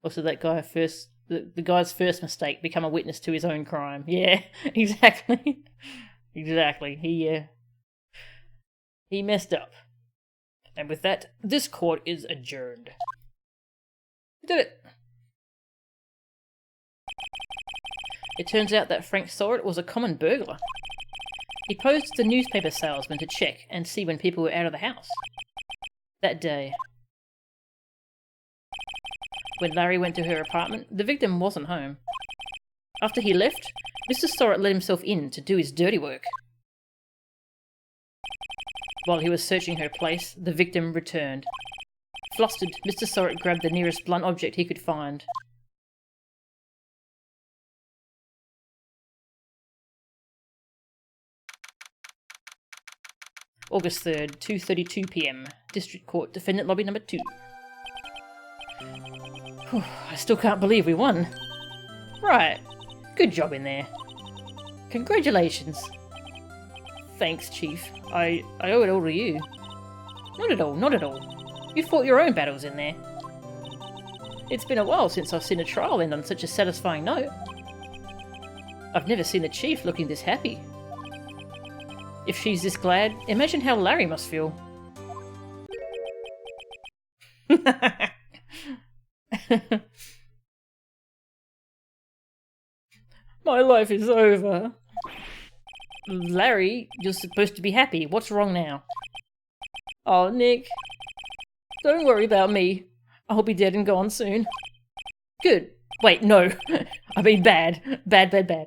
Also, that guy the guy's first mistake become a witness to his own crime. Yeah, exactly. Exactly. He messed up. And with that, this court is adjourned. We did it. It turns out that Frank Sahd was a common burglar. He posed as a newspaper salesman to check and see when people were out of the house. That day, when Larry went to her apartment, the victim wasn't home. After he left, Mr. Sahd let himself in to do his dirty work. While he was searching her place, the victim returned. Flustered, Mr. Sahd grabbed the nearest blunt object he could find. August 3rd, 2:32 PM. District Court, Defendant Lobby Number 2. Whew, I still can't believe we won. Right. Good job in there. Congratulations. Thanks, Chief. I owe it all to you. Not at all, not at all. You fought your own battles in there. It's been a while since I've seen a trial end on such a satisfying note. I've never seen the Chief looking this happy. If she's this glad, imagine how Larry must feel. My life is over. Larry, you're supposed to be happy. What's wrong now? Oh, Nick. Don't worry about me. I'll be dead and gone soon. Good. Wait, no. I mean bad. Bad, bad, bad.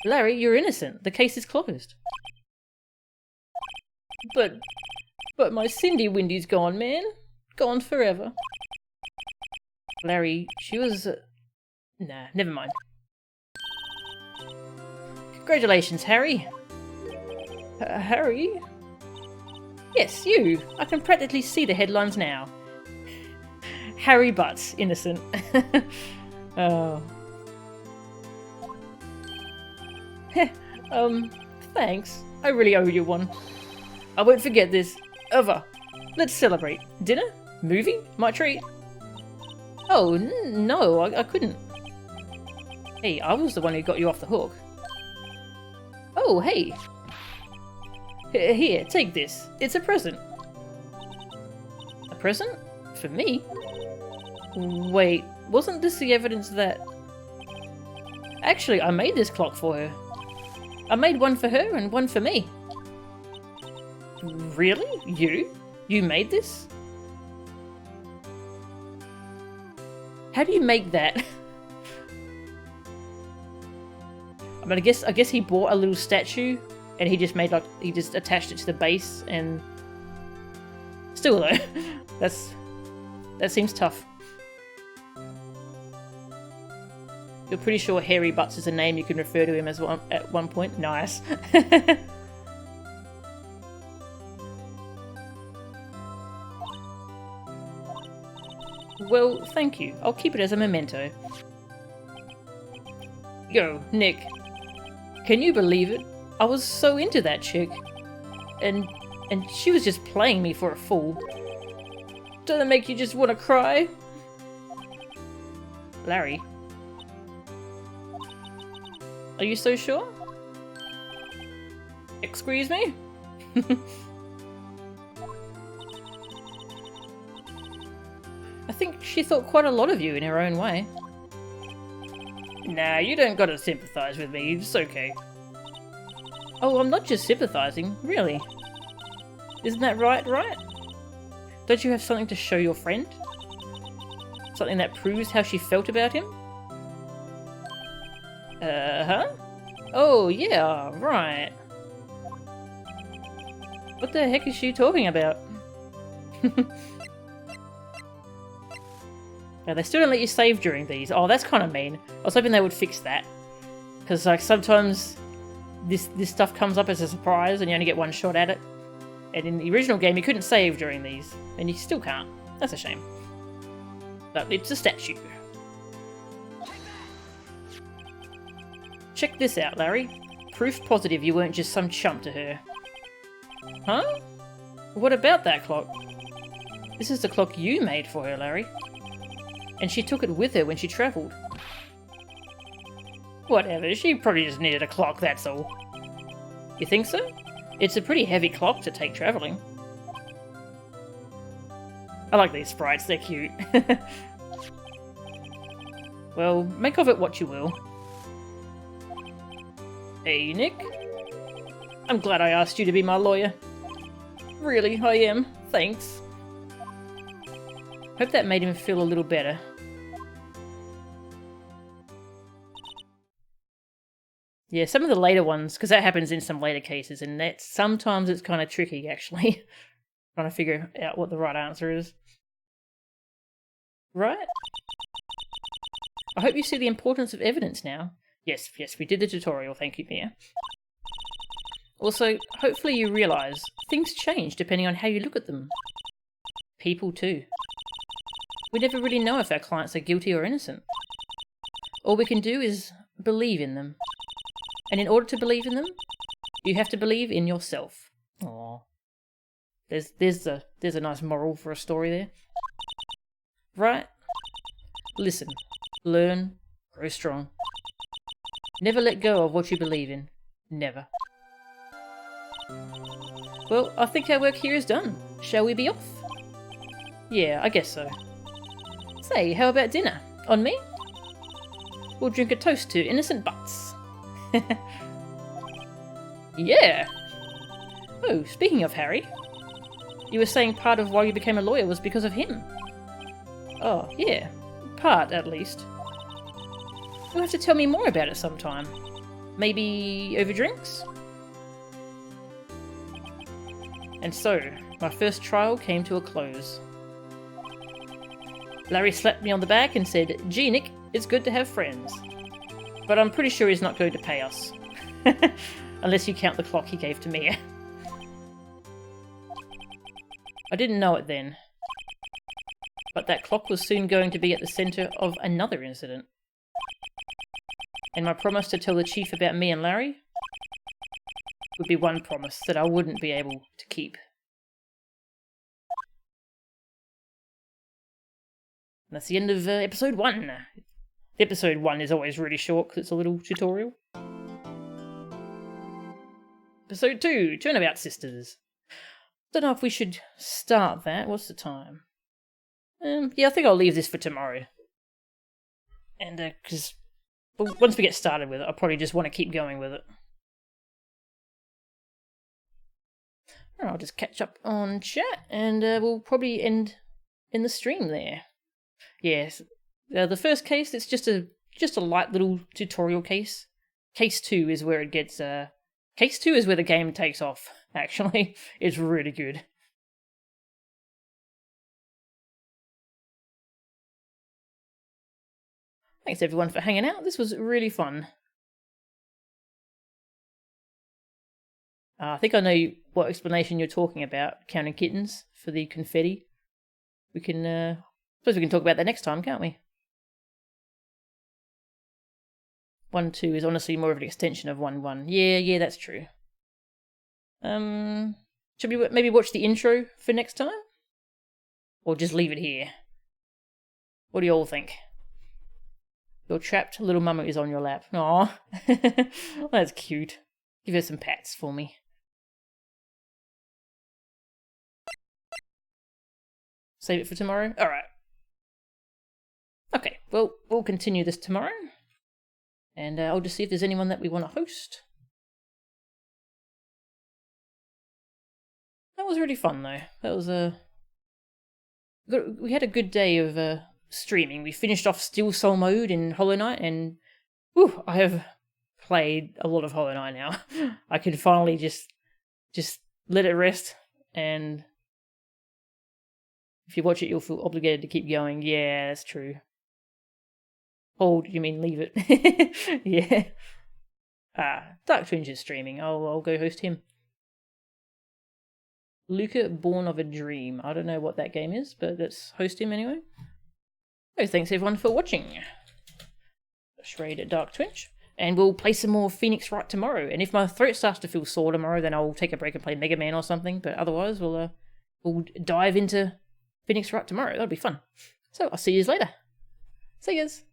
Larry, you're innocent. The case is closed. But my Cindy Windy's gone, man. Gone forever. Larry, she was... Nah, never mind. Congratulations, Harry. Harry? Yes, you. I can practically see the headlines now. Harry Butts, innocent. Oh. Thanks. I really owe you one. I won't forget this. Ever. Let's celebrate. Dinner? Movie? My treat? Oh, no, I couldn't. Hey, I was the one who got you off the hook. Oh, hey. Here, take this. It's a present. A present? For me? Wait, wasn't this the evidence that... Actually, I made this clock for her. I made one for her and one for me. Really? You? You made this? How do you make that? I mean, I guess he bought a little statue and he just made like, he just attached it to the base and... Still though, that seems tough. You're pretty sure Hairy Butts is a name you can refer to him as at one point? Nice. Well, thank you. I'll keep it as a memento. Yo, Nick. Can you believe it? I was so into that chick. And she was just playing me for a fool. Doesn't it make you just want to cry? Larry. Are you so sure? Excuse me? I think she thought quite a lot of you in her own way. Nah, you don't gotta sympathise with me, it's okay. Oh, I'm not just sympathising, really. Isn't that right? Don't you have something to show your friend? Something that proves how she felt about him? Huh? Oh, yeah, right. What the heck is she talking about? Now, they still don't let you save during these. Oh, that's kind of mean. I was hoping they would fix that. Because, like, sometimes this stuff comes up as a surprise and you only get one shot at it. And in the original game, you couldn't save during these. And you still can't. That's a shame. But it's a statue. Check this out, Larry. Proof positive you weren't just some chump to her. Huh? What about that clock? This is the clock you made for her, Larry. And she took it with her when she travelled. Whatever, she probably just needed a clock, that's all. You think so? It's a pretty heavy clock to take travelling. I like these sprites, they're cute. Well, make of it what you will. Hey, Nick. I'm glad I asked you to be my lawyer. Really, I am. Thanks. Hope that made him feel a little better. Yeah, some of the later ones, because that happens in some later cases, and that sometimes it's kind of tricky, actually. Trying to figure out what the right answer is. Right? I hope you see the importance of evidence now. Yes, we did the tutorial, thank you, Mia. Also, hopefully you realise things change depending on how you look at them. People too. We never really know if our clients are guilty or innocent. All we can do is believe in them. And in order to believe in them, you have to believe in yourself. Aww. There's a nice moral for a story there. Right? Listen, learn, grow strong. Never let go of what you believe in. Never. Well, I think our work here is done. Shall we be off? Yeah, I guess so. Say, how about dinner? On me? We'll drink a toast to innocent butts. Yeah! Oh, speaking of Harry, you were saying part of why you became a lawyer was because of him. Oh, yeah. Part, at least. You'll have to tell me more about it sometime. Maybe over drinks? And so, my first trial came to a close. Larry slapped me on the back and said, "Gee, Nick, it's good to have friends." But I'm pretty sure he's not going to pay us. Unless you count the clock he gave to me. I didn't know it then. But that clock was soon going to be at the centre of another incident. And my promise to tell the chief about me and Larry would be one promise that I wouldn't be able to keep. And that's the end of episode 1. Episode 1 is always really short because it's a little tutorial. Episode 2, Turnabout Sisters. Don't know if we should start that. What's the time? Yeah, I think I'll leave this for tomorrow. And, because once we get started with it, I'll probably just want to keep going with it. I'll just catch up on chat, and we'll probably end in the stream there. Yes, the first case, it's just a light little tutorial case. Case 2 is where it gets... Case 2 is where the game takes off, actually. It's really good. Thanks everyone for hanging out. This was really fun. I think I know what explanation you're talking about, counting kittens for the confetti. We can, suppose we can talk about that next time, can't we? 1-2 is honestly more of an extension of 1-1. Yeah, that's true. Should we maybe watch the intro for next time? Or just leave it here? What do you all think? You're trapped, little mama is on your lap. Aw, that's cute. Give her some pats for me. Save it for tomorrow? Alright. Okay, well, we'll continue this tomorrow. And I'll just see if there's anyone that we want to host. That was really fun, though. That was we had a good day of streaming. We finished off Steel Soul mode in Hollow Knight, and whew, I have played a lot of Hollow Knight now. I can finally just let it rest, and if you watch it, you'll feel obligated to keep going. Yeah, that's true. Hold, you mean leave it? Yeah. Dark Twinge is streaming. I'll go host him. Luca, Born of a Dream. I don't know what that game is, but let's host him anyway. So thanks everyone for watching. Let's raid at Dark Twinge. And we'll play some more Phoenix Wright tomorrow. And if my throat starts to feel sore tomorrow, then I'll take a break and play Mega Man or something. But otherwise, we'll dive into Phoenix Wright tomorrow. That'll be fun. So I'll see you later. See yous.